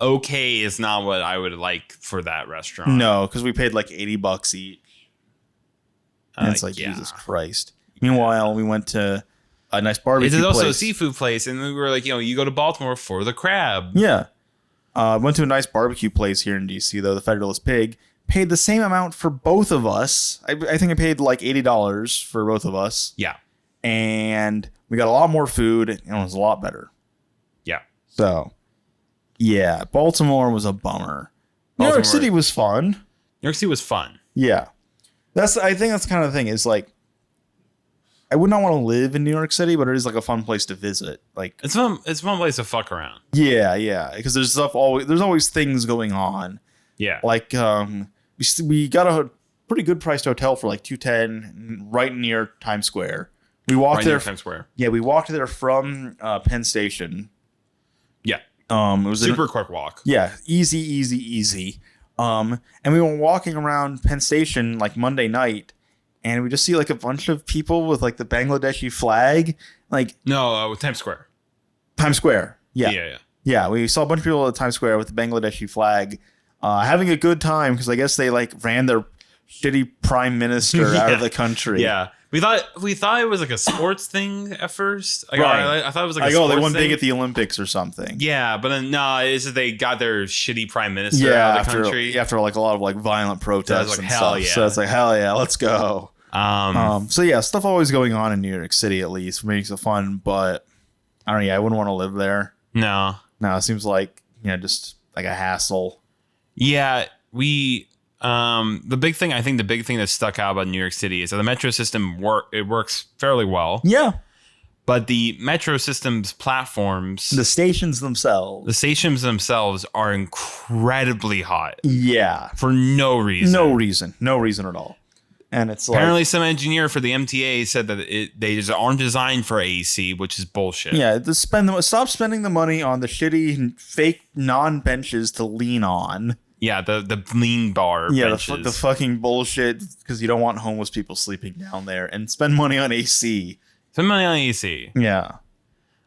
okay is not what I would like for that restaurant. No, because we paid like $80 each. And it's like, Jesus Christ. Meanwhile, we went to a nice barbecue place. It's also a seafood place. And we were like, you go to Baltimore for the crab. Yeah. Went to a nice barbecue place here in D.C., though, the Federalist Pig. Paid the same amount for both of us. I think I paid like $80 for both of us. Yeah. And we got a lot more food, and it was a lot better. Yeah. So, yeah, Baltimore was a bummer. New York City was fun. New York City was fun. Yeah. I think that's kind of the thing is like, I would not want to live in New York City, but it is like a fun place to visit. Like it's fun place to fuck around. Yeah. Because there's always things going on. Yeah. Like we got a pretty good priced hotel for like $210 right near Times Square. We walked there. Times Square. Yeah, we walked there from Penn Station. Yeah. It was super quick walk. Yeah, easy. And we were walking around Penn Station like Monday night, and we just see like a bunch of people with like the Bangladeshi flag. Like Times Square. Times Square. Yeah. Yeah. We saw a bunch of people at Times Square with the Bangladeshi flag, having a good time because I guess they like ran their shitty prime minister out of the country. Yeah. We thought it was like a sports thing at first. Like, right. I thought it was like a sports they won thing. big at the Olympics or something. Yeah, but then it's just they got their shitty prime minister out of the country. After like a lot of like violent protests like, and hell stuff. yeah. So it's like, hell yeah, let's go. So yeah, stuff always going on in New York City at least makes it fun, but I don't know, I wouldn't want to live there. No, it seems like, just like a hassle. Yeah, the big thing that stuck out about New York City is that the metro system works fairly well. Yeah. But the metro system's platforms, the stations themselves are incredibly hot. Yeah. For no reason. No reason at all. And it's apparently some engineer for the MTA said that they just aren't designed for AC, which is bullshit. Yeah, stop spending the money on the shitty fake non-benches to lean on. Yeah, the lean bar benches. The fucking bullshit because you don't want homeless people sleeping down there, and spend money on AC. Spend money on AC. Yeah.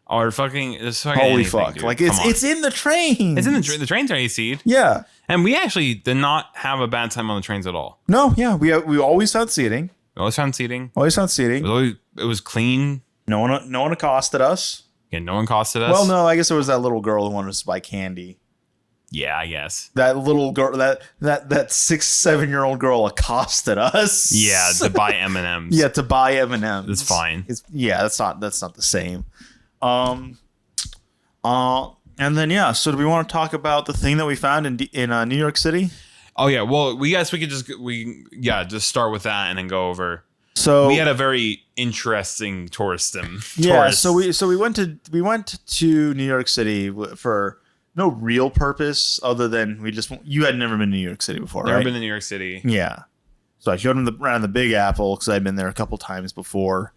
Or fucking holy anything, fuck, dude. Like it's in the train. It's in the trains are AC'd. Yeah. And we actually did not have a bad time on the trains at all. No, yeah, we always found seating. It was clean. No one accosted us. Yeah, no one accosted us. Well, no, I guess there was that little girl who wanted us to buy candy. Yeah, I guess. That little girl, that 6-7-year-old girl accosted us. Yeah, to buy M&Ms. Yeah, to buy M&Ms. It's fine. That's not the same. And then so do we want to talk about the thing that we found in New York City? Oh yeah, well, we could just start with that and then go over. So we had a very interesting tourist. Yeah, so we went to New York City for no real purpose other than you had never been to New York City before, right? Never been to New York City. Yeah. So I showed him around the Big Apple because I'd been there a couple times before.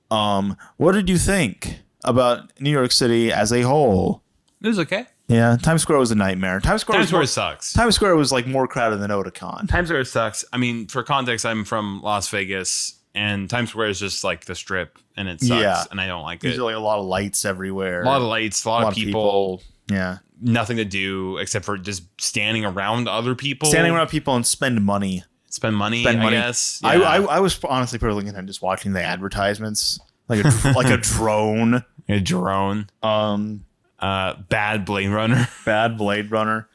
What did you think about New York City as a whole? It was okay. Yeah, Times Square was a nightmare. Times Square sucks. Times Square was like more crowded than Otakon. Times Square sucks. I mean, for context, I'm from Las Vegas, and Times Square is just like the strip, and it sucks, and I don't like it. There's like a lot of lights everywhere. A lot of lights, a lot of people. Yeah. Nothing to do except for just standing around other people. Standing around people and spend money. I guess. Yeah. I was honestly pretty content just watching the advertisements. Like a drone. A drone. Bad Blade Runner.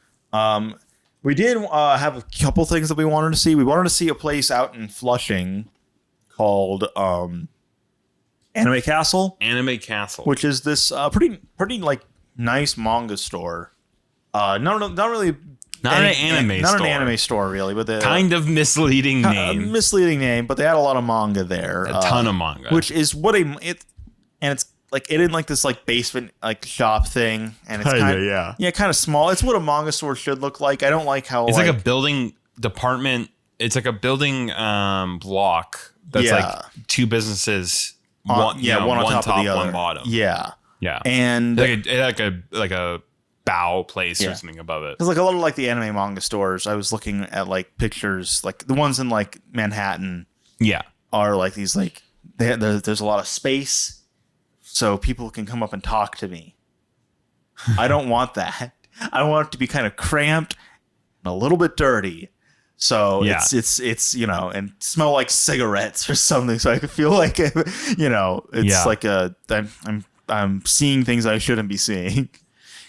We did have a couple things that we wanted to see. We wanted to see a place out in Flushing called Anime Castle. Which is this pretty like nice manga store. Not really. Not an anime store, really, but kind of misleading name. Misleading name, but they had a lot of manga there. A ton of manga, which is what it's like it in like this like basement like shop thing, and it's kind of small. It's what a manga store should look like. I don't like how it's like a building department. It's like a building block that's like two businesses. One on top, one bottom. Yeah, and like a bow place or something above it. Because like a lot of like the anime manga stores, I was looking at like pictures, like the ones in like Manhattan. Yeah, are like these like there's a lot of space, so people can come up and talk to me. I don't want that. I want it to be kind of cramped and a little bit dirty. So it's and smell like cigarettes or something. So I could feel like it's like I'm seeing things I shouldn't be seeing.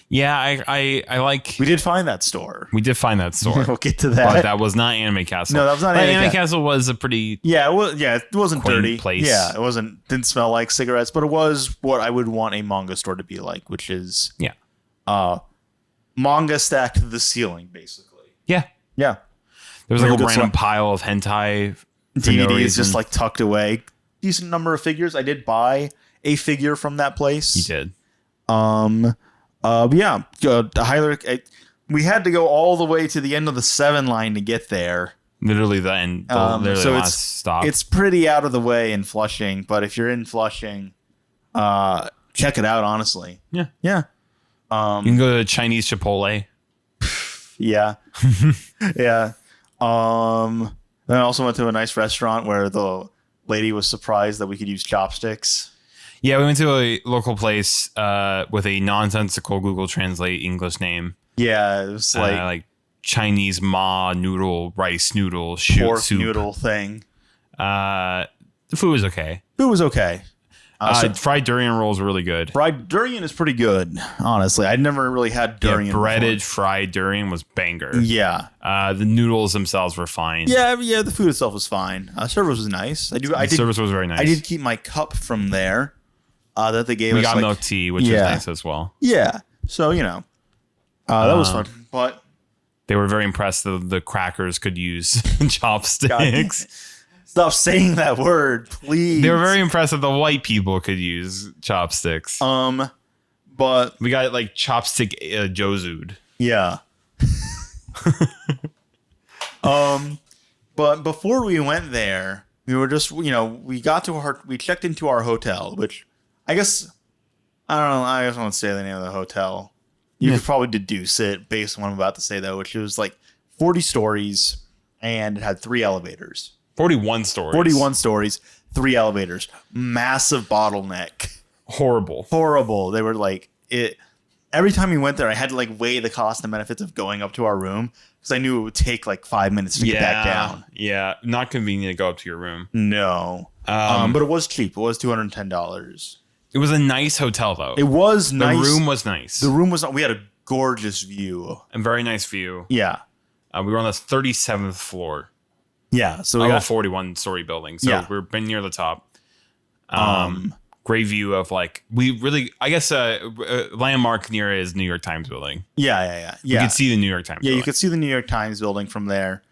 Yeah, I like. We did find that store. We'll get to that. But that was not Anime Castle. No, that was not Anime Castle. Was a pretty it wasn't dirty place. Yeah, it didn't smell like cigarettes, but it was what I would want a manga store to be like, which is manga stacked to the ceiling, basically. Yeah. Yeah. There was like a random pile of hentai. DVDs just like tucked away. Decent number of figures. I did buy a figure from that place. You did. But yeah, we had to go all the way to the end of the 7 line to get there. Literally the end. Literally so the last stop. It's pretty out of the way in Flushing, but if you're in Flushing, check it out. Honestly, yeah. You can go to Chinese Chipotle. Yeah, yeah. Then I also went to a nice restaurant where the lady was surprised that we could use chopsticks. Yeah, we went to a local place with a nonsensical Google Translate English name. Yeah, it was like Chinese ma noodle, rice noodle, pork soup. noodle thing. The food was okay. Food was okay. Fried durian rolls were really good. Fried durian is pretty good, honestly. I'd never really had durian. Breaded before. Fried durian was banger. Yeah. The noodles themselves were fine. Yeah. The food itself was fine. Service was nice. Service was very nice. I did keep my cup from there. That they gave us. We got milk tea, which was nice as well. Yeah. So that was fun, but they were very impressed that the crackers could use chopsticks. Stop saying that word, please. They were very impressed that the white people could use chopsticks. But we got like chopstick Jozude. Yeah. But before we went there, we were just we checked into our hotel, which I guess I don't know. I just won't say the name of the hotel. You could probably deduce it based on what I'm about to say, though, which was like 40 stories and it had 3 elevators. 41 stories. 41 stories, 3 elevators. Massive bottleneck. Horrible. They were like it. Every time we went there, I had to like weigh the cost and benefits of going up to our room because I knew it would take like 5 minutes to get back down. Yeah, not convenient to go up to your room. No, but it was cheap. It was $210. It was a nice hotel, though. It was nice. The room was nice. We had a gorgeous view. A very nice view. Yeah. We were on the 37th floor. Yeah. So we got got a 41-story building. So we're been near the top. Great view of like, I guess landmark near is New York Times building. Yeah. You could see the New York Times building. You could see the New York Times building from there.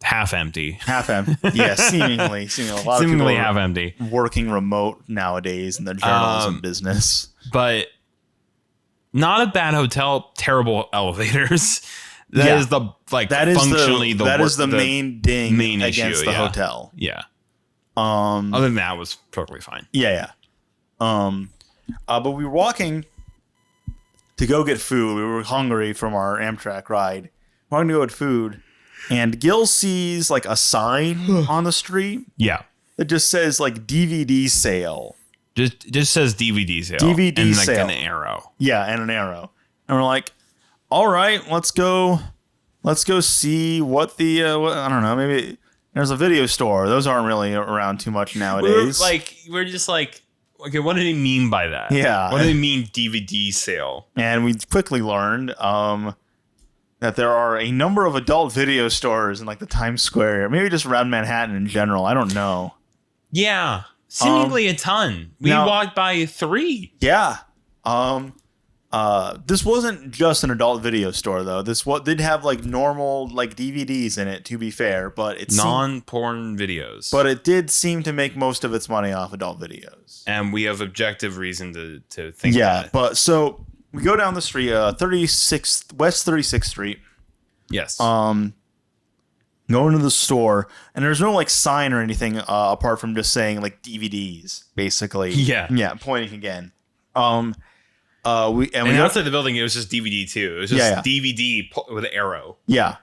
Half empty. Yeah, seemingly. A lot of people half empty. Working remote nowadays in the journalism business. But not a bad hotel, terrible elevators. That is the main ding against the hotel. Yeah. Other than that, it was perfectly fine. Yeah. But we were walking to go get food. We were hungry from our Amtrak ride. Wanting to go get food. And Gil sees like a sign on the street. Yeah. That just says like DVD sale. Just says DVD sale. DVD and sale. And an arrow. Yeah, and an arrow. And we're like, all right, let's go see what the I don't know, maybe there's a video store. Those aren't really around too much nowadays. We're just like, okay, what do they mean by that? Yeah. What do they mean DVD sale? And we quickly learned that there are a number of adult video stores in like the Times Square, maybe just around Manhattan in general. I don't know. Yeah, seemingly a ton. We walked by 3. Yeah. This wasn't just an adult video store though. This did have like normal like DVDs in it, to be fair, but it's non-porn videos. But it did seem to make most of its money off adult videos. And we have objective reason to think that. Yeah, but so we go down the street, West 36th Street. Yes. Go into the store, and there's no like sign or anything apart from just saying like DVDs, basically. Yeah. Pointing again. We outside the building, it was just DVD too. It was just DVD with an arrow. Yeah.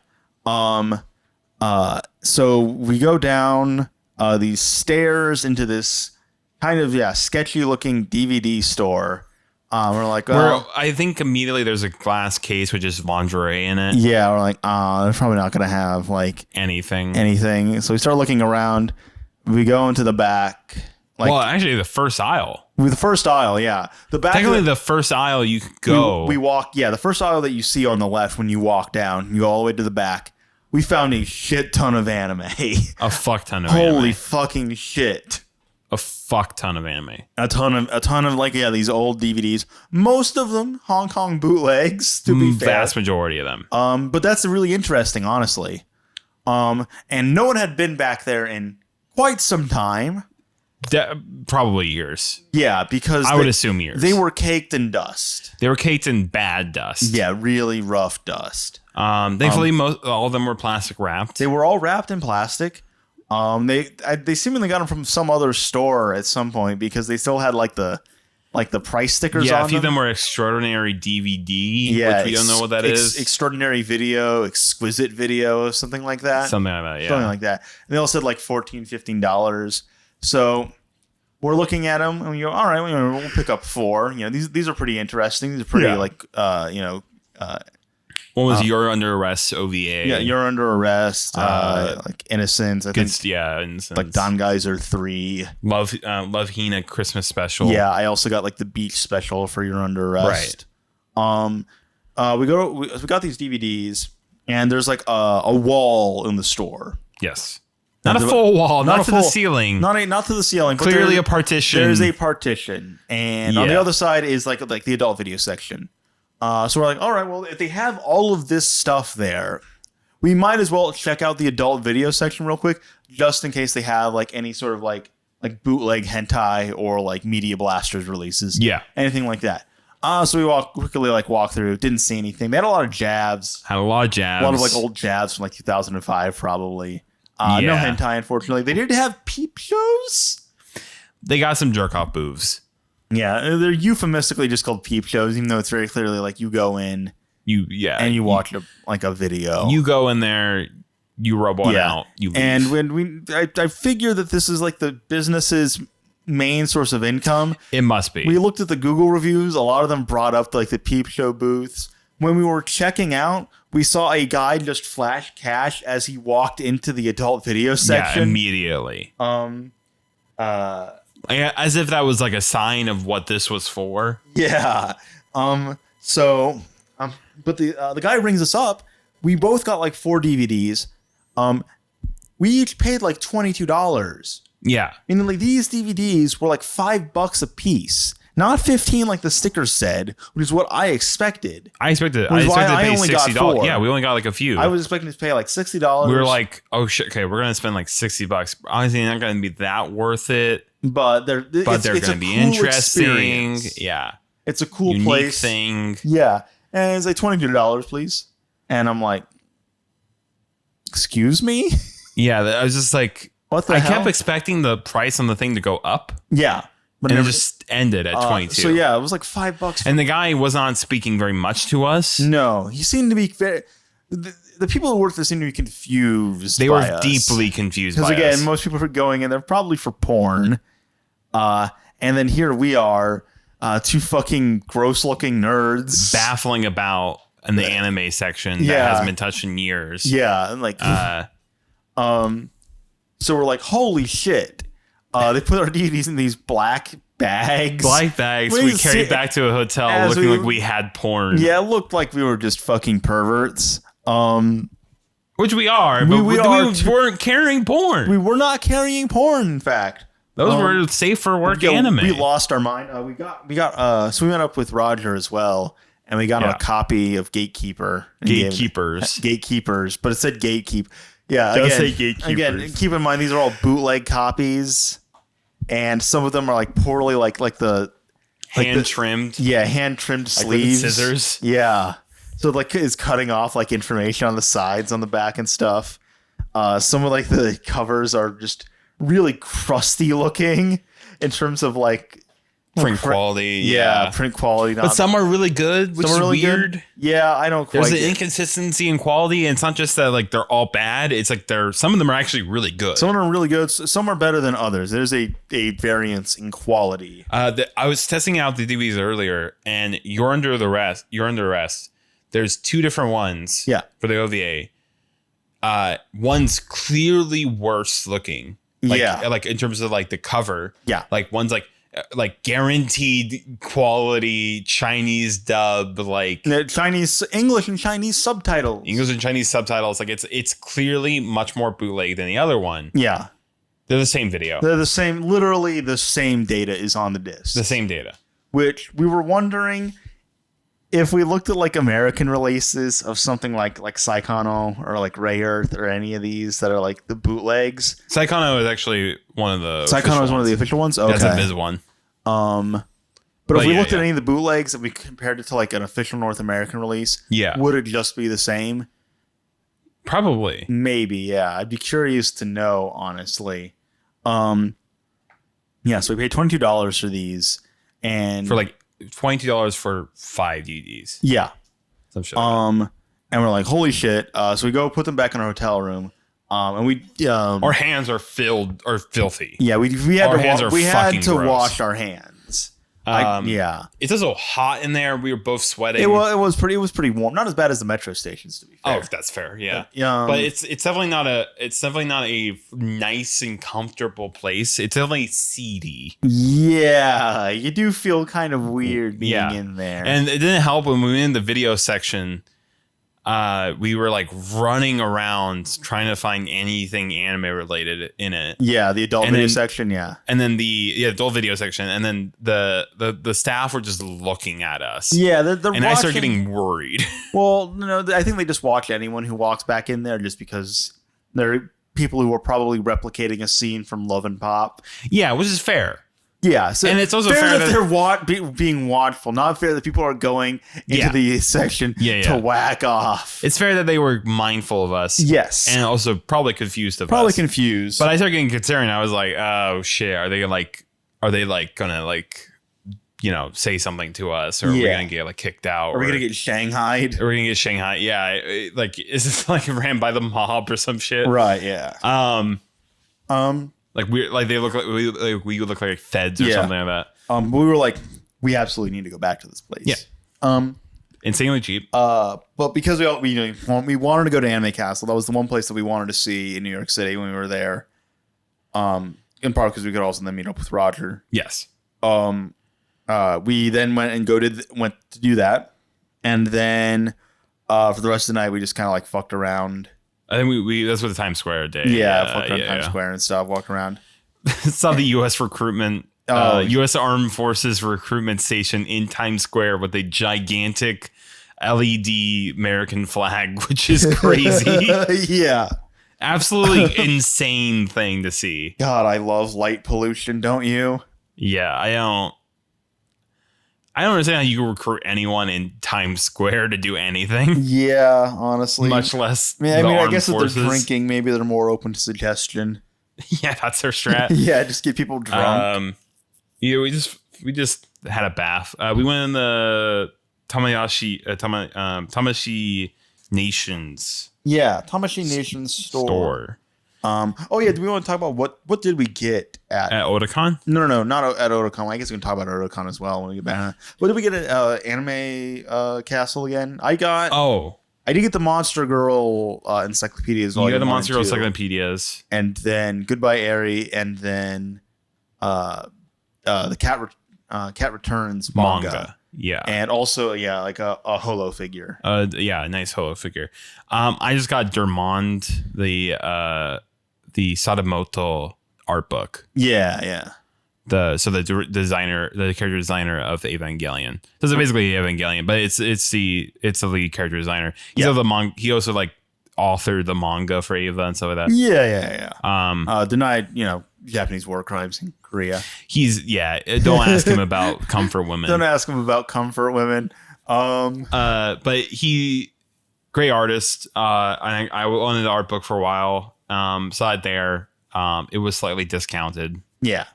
So we go down these stairs into this kind of sketchy looking DVD store. We're like, I think immediately there's a glass case with just lingerie in it. Yeah, we're like, they're probably not gonna have like anything. So we start looking around. We go into the back. Actually, the first aisle. The first aisle, yeah. The back. Technically, the first aisle you could go. We walk. Yeah, the first aisle that you see on the left when you walk down, you go all the way to the back. We found a shit ton of anime. A fuck ton of anime. Holy fucking shit. a fuck ton of anime. A ton of like, these old DVDs. Most of them Hong Kong bootlegs, to be fair. Vast majority of them. But that's really interesting, honestly. And no one had been back there in quite some time. Probably years. Yeah, because I would assume years. They were caked in dust. They were caked in bad dust. Yeah, really rough dust. Thankfully, all of them were plastic wrapped. They were all wrapped in plastic. They seemingly got them from some other store at some point because they still had like the price stickers on them. Yeah, a few of them were extraordinary DVD, which we don't know what that is. Extraordinary video, exquisite video, something like that. Something like that, yeah. Something like that. And they all said like $14, $15. So we're looking at them and we go, all right, we'll pick up 4. These are pretty interesting. These are pretty what was You're Under Arrest OVA? Yeah, You're Under Arrest. Like Innocence. I think. Yeah, Innocence. Like Don Geyser 3. Love Hina Christmas special. Yeah, I also got like the beach special for You're Under Arrest. Right. We got these DVDs and there's like a wall in the store. Yes. Not a full wall, not to the ceiling. Not to the ceiling. Clearly a partition. There's a partition. And on the other side is like the adult video section. So we're like, all right, well, if they have all of this stuff there, we might as well check out the adult video section real quick, just in case they have like any sort of like bootleg hentai or like Media Blasters releases. Yeah. Anything like that. So we quickly walk through, didn't see anything. They had a lot of jabs. A lot of like old jabs from like 2005 probably. No hentai, unfortunately. They did have peep shows. They got some jerk off boobs. Yeah, they're euphemistically just called peep shows, even though it's very clearly like you go in, and you watch a video. You go in there, you rub one out, you leave. And when I figure that this is like the business's main source of income. It must be. We looked at the Google reviews. A lot of them brought up like the peep show booths. When we were checking out, we saw a guy just flash cash as he walked into the adult video section. Yeah, immediately. As if that was like a sign of what this was for. Yeah. But the guy rings us up. We both got like 4 DVDs. We each paid like $22. Yeah. Meaning like these DVDs were like $5 a piece. Not 15 like the sticker said, which is what I expected. I expected to pay $60. Yeah, we only got like a few. I was expecting to pay like $60. We were like, oh shit, okay, we're gonna spend like $60. Honestly, not gonna be that worth it. But they're gonna be interesting. Experience. Yeah. It's a cool unique place. Thing. Yeah. And it's like $22, please. And I'm like, excuse me? Yeah, I was just like, what the hell? I kept expecting the price on the thing to go up. Yeah. But it just ended at 22. So yeah, it was like $5. And the guy was not speaking very much to us. No, he seemed to be very. The people who worked there seemed to be confused. They were deeply confused by us. Because again, most people were going in there probably for porn. And then here we are, 2 fucking gross-looking nerds baffling about in the anime section that hasn't been touched in years. Yeah, and like, so we're like, holy shit. They put our DVDs in these black bags. We carried back to a hotel looking like we had porn. Yeah, it looked like we were just fucking perverts. Which we are, but we weren't carrying porn. We were not carrying porn, in fact. Those were safe for work anime. We lost our mind. So we went up with Roger as well, and we got him a copy of Gatekeepers. But it said Gatekeep. Yeah, again, keep in mind these are all bootleg copies. And some of them are like poorly like the hand trimmed. Yeah, hand trimmed sleeves. Like scissors. Yeah. So like it's cutting off like information on the sides, on the back and stuff. Some of like the covers are just really crusty looking in terms of like print quality. Yeah, print quality. But some are really good, which is really weird. Good. Yeah, I don't quite. There's an inconsistency in quality, and it's not just that like they're all bad. It's like some of them are actually really good. Some of them are really good. Some are better than others. There's a variance in quality. I was testing out the DVDs earlier, and You're Under Arrest. There's 2 different ones. Yeah. For the OVA. One's clearly worse looking. Like in terms of like the cover. Yeah. Like one's like guaranteed quality Chinese dub, like English and Chinese subtitles. Like it's clearly much more bootleg than the other one. Yeah. They're the same video. They're the same. Literally, the same data is on the disc. The same data. Which we were wondering if we looked at like American releases of something like Psychono or like Ray Earth or any of these that are like the bootlegs. Psychono is actually one of the. Psychono is one of the official ones. Okay, that's a Viz one. But if we looked at any of the bootlegs and we compared it to like an official North American release, would it just be the same? Probably. Maybe, yeah. I'd be curious to know, honestly. So we paid $22 for these, and for like $22 for 5 DVDs. Yeah. Some shit. And we're like, holy shit! So we go put them back in our hotel room, and we our hands are filthy. Yeah, we had to wash our hands. It's also hot in there. We were both sweating. It was pretty warm. Not as bad as the metro stations, to be fair. Oh, that's fair. Yeah, but it's definitely not a nice and comfortable place. It's definitely seedy. Yeah, you do feel kind of weird being in there. And it didn't help when we were in the video section. We were like running around trying to find anything anime related in it. Yeah, the adult video section. Yeah, and then the adult video section, and then the staff were just looking at us. Yeah, they're and watching, I started getting worried. Well, no, I think they just watch anyone who walks back in there just because they're people who are probably replicating a scene from Love and Pop. Yeah, which is fair. Yeah, so and it's also fair that they're being watchful, not fair that people are going into the section to whack off. It's fair that they were mindful of us. Yes. And also probably confused of us. Probably confused. But I started getting concerned. I was like, oh shit, are they gonna say something to us, or are we gonna get kicked out? Are we gonna get shanghaied? Are we gonna get shanghai? Yeah. Is this ran by the mob or some shit? Right, yeah. We look like feds or something like that. We were like, we absolutely need to go back to this place. Yeah. Insanely cheap. But because we wanted to go to Anime Castle, that was the one place that we wanted to see in New York City when we were there. In part because we could also then meet up with Roger. Yes. We then went to do that, and then for the rest of the night we just kind of fucked around. I think we that's what the Times Square day. Yeah, fucked around Times Square and stuff. Walked around. Saw the U.S. recruitment, U.S. Armed Forces recruitment station in Times Square with a gigantic LED American flag, which is crazy. Yeah, absolutely insane thing to see. God, I love light pollution, don't you? Yeah, I don't understand how you can recruit anyone in Times Square to do anything. Yeah, honestly. Much less I guess if they're drinking, maybe they're more open to suggestion. Yeah, that's their strat. Yeah, just get people drunk. We just had a bath. We went in the Tamashi Nations. Yeah, Tamashi Nations store. Do we want to talk about what did we get at Otakon? No, not at Otakon. I guess we can talk about Otakon as well when we get back. What did we get at Anime Castle again? I did get the Monster Girl encyclopedia as well. You got the Monster Girl encyclopedias, and then Goodbye Airy, and then the Cat Returns manga. Yeah, and also like a holo figure. A nice holo figure. I just got Dermond, the Sadamoto art book. Yeah. The character designer of the Evangelion. So it's basically Evangelion, but it's the lead character designer. He also authored the manga for Eva and stuff like that. Yeah. Denied, Japanese war crimes in Korea. Don't ask him about comfort women. Don't ask him about comfort women. But he great artist. I wanted the art book for a while. Saw it there. It was slightly discounted. Yeah.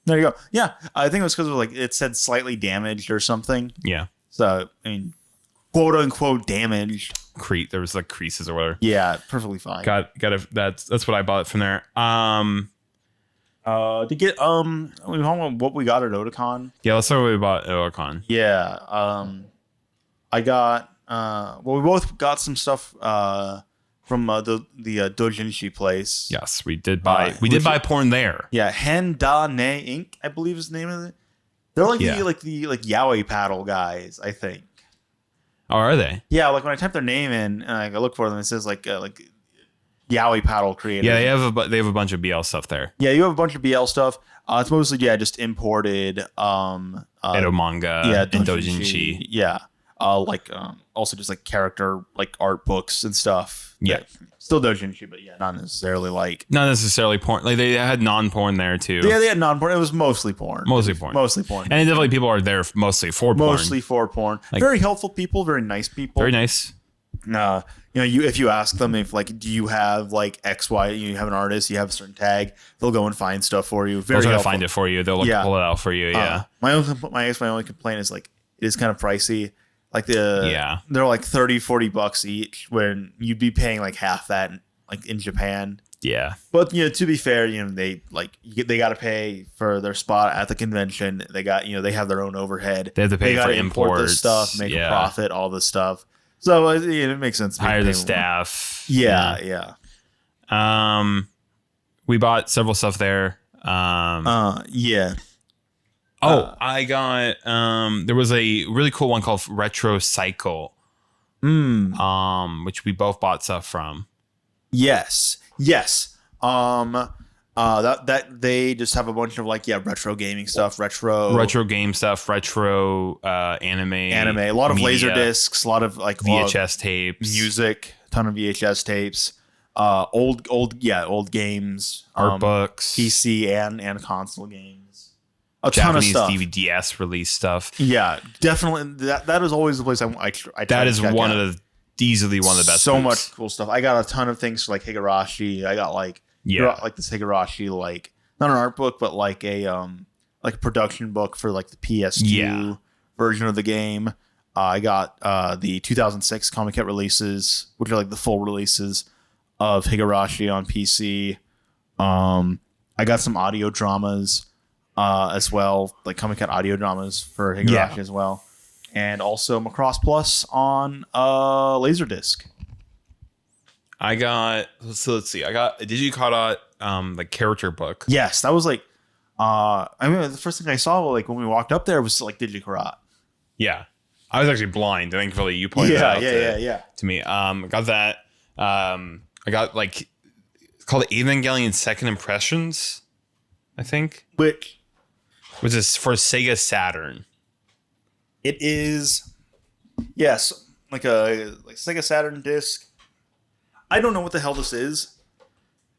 There you go. Yeah. I think it was because it said slightly damaged or something. Yeah. So, I mean, quote unquote damaged. There was creases or whatever. Yeah, perfectly fine. That's what I bought from there. To get what we got at Otakon. Yeah, let's talk what we bought at Otakon. Yeah. I got we both got some stuff from the Dojinshi place. Yes, we did buy buy porn there. Yeah, Henda Ne Inc. I believe is the name of it. They're the yaoi paddle guys, I think. Oh, are they? Yeah, when I type their name in and I look for them, it says Yaoi Paddle creators. Yeah, they have a bunch of BL stuff there. Yeah, you have a bunch of BL stuff. It's mostly just imported Edo manga and doujinshi. Yeah. Also just like character like art books and stuff. Yeah. Still doujinshi, but not necessarily porn. Like they had non-porn there too. Yeah, they had non-porn. It was mostly porn. Mostly porn. And definitely people are there mostly for porn. Mostly for porn. Like, very helpful people, very nice people. Very nice. If you ask them if do you have like XY, you have an artist, you have a certain tag, they'll go and find stuff for you. They'll try to find it for you. They'll pull it out for you. Yeah. My only complaint is it is kind of pricey. They're like $30-$40 each when you'd be paying like half that in Japan. Yeah. But to be fair, they got to pay for their spot at the convention. They got they have their own overhead. They have to pay for import this stuff, make a profit, all this stuff. So it makes sense. Hire the staff. Yeah. We bought several stuff there. Yeah. I got there was a really cool one called Retro Cycle. Which we both bought stuff from. Yes. That they just have a bunch of retro gaming stuff, retro game stuff, retro anime, a lot of laser discs, a lot of VHS tapes, music, a ton of VHS tapes, old games, art books, PC and console games, Japanese ton of stuff. DVDs release stuff. Yeah, definitely. That is always the place I that is easily one of the best. So much cool stuff. I got a ton of things for Higurashi. I got this Higurashi, not an art book, but a production book for the PS2 version of the game. I got the 2006 Comicon releases, which are the full releases of Higurashi on PC. I got some audio dramas as well, Comicon audio dramas for Higurashi as well. And also Macross Plus on Laserdisc. I got a Digikata character book. Yes, that was the first thing I saw when we walked up there was Digikarat. Yeah. I was actually blind. Thankfully you pointed out to me. I got that. I got it's called Evangelion Second Impressions, I think. Which is for Sega Saturn. It is, yes, a Sega Saturn disc. I don't know what the hell this is.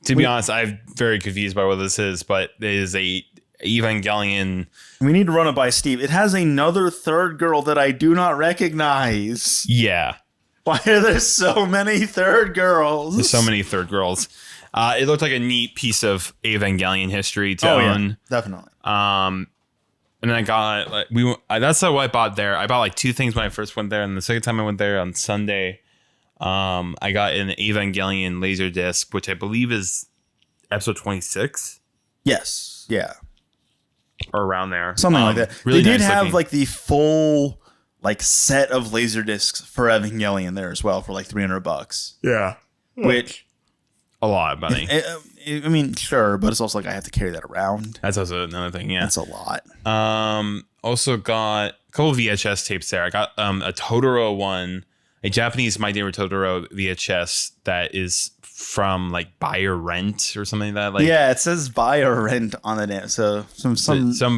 To be honest, I'm very confused by what this is, but it is a Evangelion. We need to run it by Steve. It has another third girl that I do not recognize. Yeah. Why are there so many third girls? There's so many third girls. It looked like a neat piece of Evangelion history to own. Yeah, definitely. And then I got that's what I bought there. I bought two things when I first went there, and the second time I went there on Sunday, I got an Evangelion laser disc, which I believe is episode 26. Yes, yeah, or around there, something like that. Really they did have the full set of laser discs for Evangelion there as well for $300. Yeah, which a lot of money. I mean, sure, but it's also I have to carry that around. That's also another thing. Yeah, that's a lot. Also got a couple of VHS tapes there. I got a Totoro one, a Japanese My Neighbor Totoro VHS that is from buy or rent or something like that. Yeah, it says buy or rent on the name. So some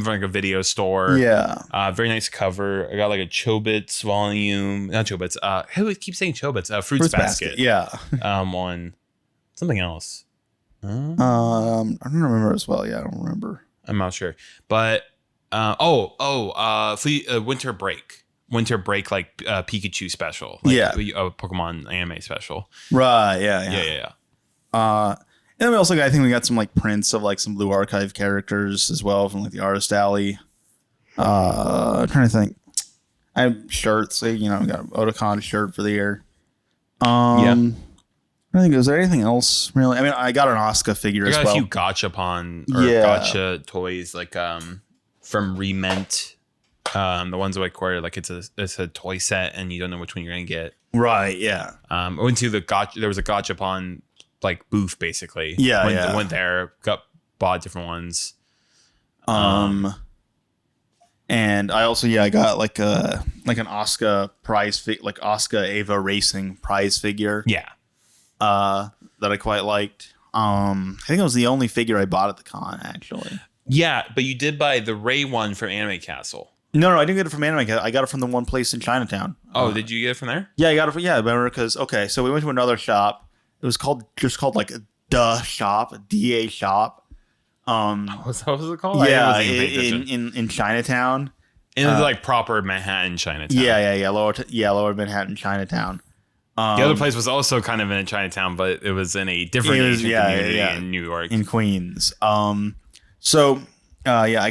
from a video store. Yeah. Very nice cover. I got a Chobits volume, not Chobits. I keep saying Chobits. Fruits Basket. Yeah. One. Something else. I don't remember as well. Yeah, I don't remember. I'm not sure. But Winter Break Pikachu special. A Pokemon anime special. Right. Yeah. And then we also I think we got some prints of some Blue Archive characters as well from the Artist Alley. I'm trying to think. I have shirts. We got an Otakon shirt for the year. I think, is there anything else really? I mean, I got an Asuka figure as well. I got a few gotcha toys from Rement. The ones that I acquired, it's a toy set and you don't know which one you're gonna get. Right. Yeah. I went to there was a gachapon booth basically. Yeah. Went there, bought different ones. And I also I got an Asuka prize Asuka Ava Racing prize figure. Yeah. that I quite liked. I think it was the only figure I bought at the con, actually. Yeah, but you did buy the Ray one from Anime Castle. No, I didn't get it from Anime. I got it from the one place in Chinatown. Oh, did you get it from there? Yeah, I got it from, I remember because, so we went to another shop. It was called like Da Shop, DA Shop. What was it called? Yeah, in Chinatown. In like proper Manhattan, Chinatown. Yeah, lower Manhattan, Chinatown. The other place was also kind of in Chinatown, but it was in a different Asian community in New York. In Queens. I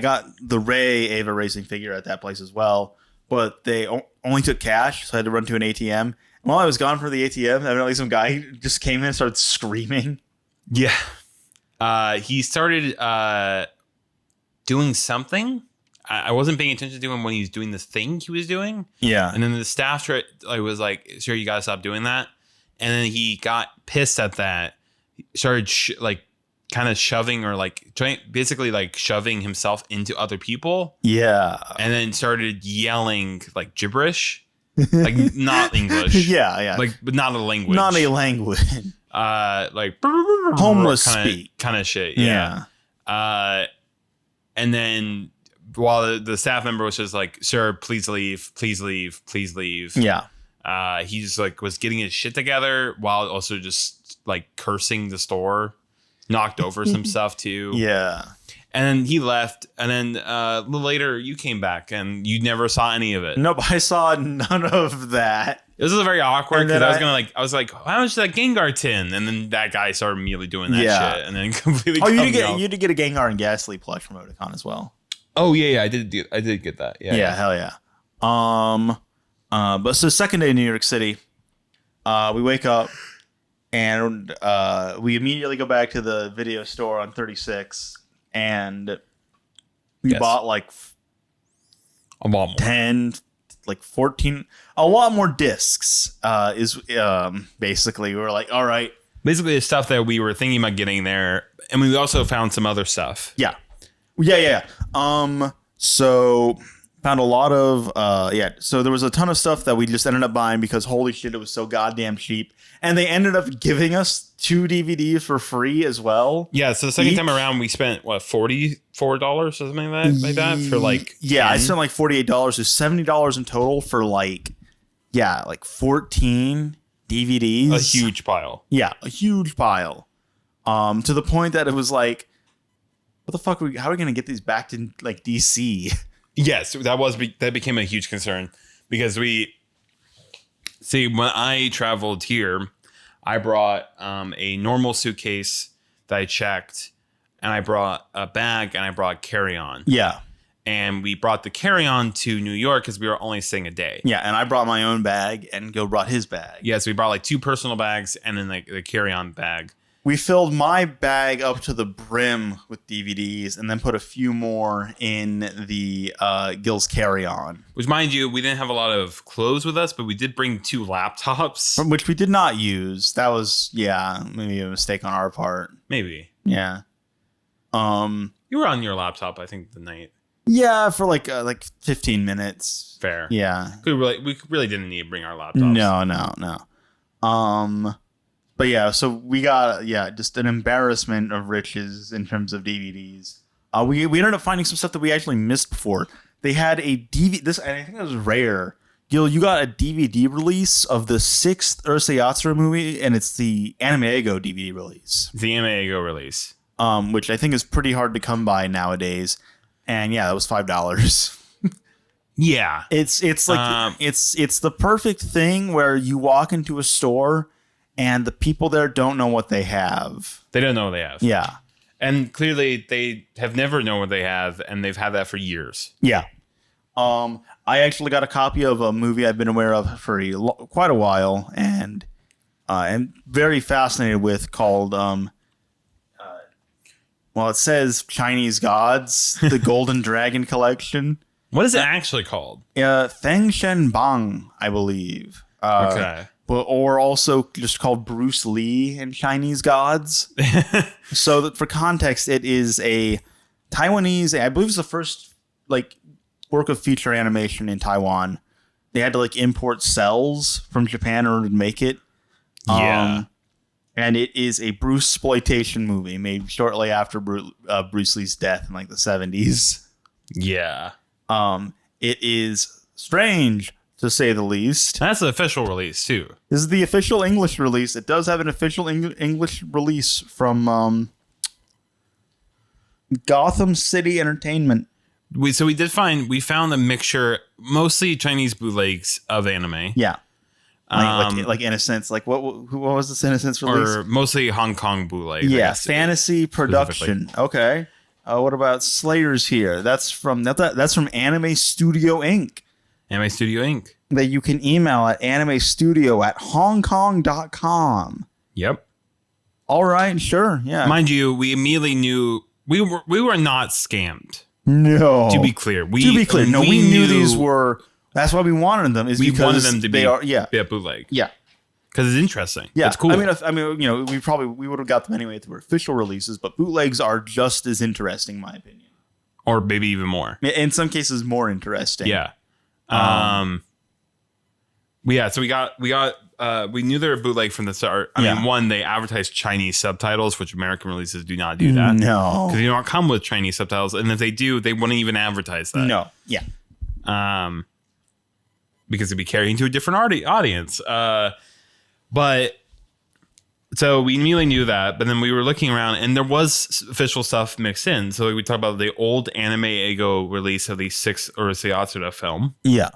got the Ray Ava racing figure at that place as well, but they only took cash, so I had to run to an ATM. And while I was gone for the ATM, evidently some guy just came in and started screaming. Yeah. He started doing something. I wasn't paying attention to him when he was doing this thing he was doing. Yeah. And then the staff was like, sir, you got to stop doing that. And then he got pissed at that. He started kind of shoving or basically shoving himself into other people. Yeah. And then started yelling like gibberish, like not English. Yeah. But not a language. Not a language. Like homeless speak kind of shit. Yeah. And then while the staff member was just like, sir, please leave. Yeah. He just was getting his shit together while also just cursing the store, knocked over some stuff too. Yeah. And then he left. And then a little later you came back and you never saw any of it. Nope. I saw none of that. This was very awkward because I was like, how much is that Gengar tin? And then that guy started immediately doing that shit and then completely. Oh, you did get a Gengar and Ghastly plush from Otakon as well. Oh yeah, I did get that. Yeah, hell yeah. But so second day in New York City, we wake up and we immediately go back to the video store on 36 and we bought a lot more. 10, 14, a lot more discs. Basically we were like, all right. Basically the stuff that we were thinking about getting there, and we also found some other stuff. Yeah. So found a lot of so there was a ton of stuff that we just ended up buying because holy shit, it was so goddamn cheap. And they ended up giving us 2 DVDs for free as well. Yeah, so the second time around we spent $44 or something like that for 10? I spent $48, so $70 in total for 14 DVDs. A huge pile. Yeah, a huge pile. To the point that it was what the fuck? How are we going to get these back to DC? Yes, that became a huge concern because when I traveled here, I brought a normal suitcase that I checked, and I brought a bag, and I brought carry-on. Yeah. And we brought the carry-on to New York because we were only staying a day. Yeah, and I brought my own bag, and Gil brought his bag. Yeah, so we brought 2 personal bags and then the carry-on bag. We filled my bag up to the brim with DVDs and then put a few more in the Gil's carry-on. Which, mind you, we didn't have a lot of clothes with us, but we did bring 2 laptops. Which we did not use. That was, maybe a mistake on our part. Maybe. Yeah. You were on your laptop, I think, the night. Yeah, for 15 minutes. Fair. Yeah. We really didn't need to bring our laptops. No. But yeah, so we got just an embarrassment of riches in terms of DVDs. We ended up finding some stuff that we actually missed before. They had a DVD. And I think it was rare. Gil, you got a DVD release of the 6th Urusei Yatsura movie, and it's the Anime Expo DVD release. The Anime Expo release, which I think is pretty hard to come by nowadays. And yeah, that was $5. Yeah, it's it's the perfect thing where you walk into a store. And the people there don't know what they have. They don't know what they have. Yeah. And clearly they have never known what they have, and they've had that for years. Yeah. I actually got a copy of a movie I've been aware of for quite a while, and I'm very fascinated with, called, it says Chinese Gods, the Golden Dragon Collection. What is it actually called? Feng Shen Bang, I believe. Okay. Or also just called Bruce Lee and Chinese Gods. So that for context, it is a Taiwanese, I believe it's the first work of feature animation in Taiwan. They had to import cells from Japan in order to make it. Yeah. and it is a Bruce-sploitation movie made shortly after Bruce Lee's death in like the 70s. Yeah. It is strange, to say the least. That's the official release, too. This is the official English release. It does have an official English release from Gotham City Entertainment. We found a mixture, mostly Chinese bootlegs of anime. Yeah. Like Innocence. Like what was this Innocence release? Or mostly Hong Kong bootleg. Yeah, fantasy production. Okay. What about Slayers here? That's from Anime Studio Inc. Anime Studio Inc. That you can email at animestudio@hongkong.com. Yep. All right, sure. Yeah. Mind you, we immediately knew we were not scammed. No. To be clear. No, we knew these were. That's why we wanted them. We wanted them to be bootleg. Yeah. Because it's interesting. Yeah, it's cool. I mean, we would have got them anyway if they were official releases, but bootlegs are just as interesting, in my opinion, or maybe even more. In some cases, more interesting. Yeah. So we knew they were bootleg from the start. I mean, one, they advertised Chinese subtitles, which American releases do not do that. No, because they don't come with Chinese subtitles, and if they do, they wouldn't even advertise that. No. Yeah. Because it'd be carrying to a different audience. But so we immediately knew that, but then we were looking around and there was official stuff mixed in. So we talked about the old Anime Ego release of the 6 Urusei Atsuda film. Yeah.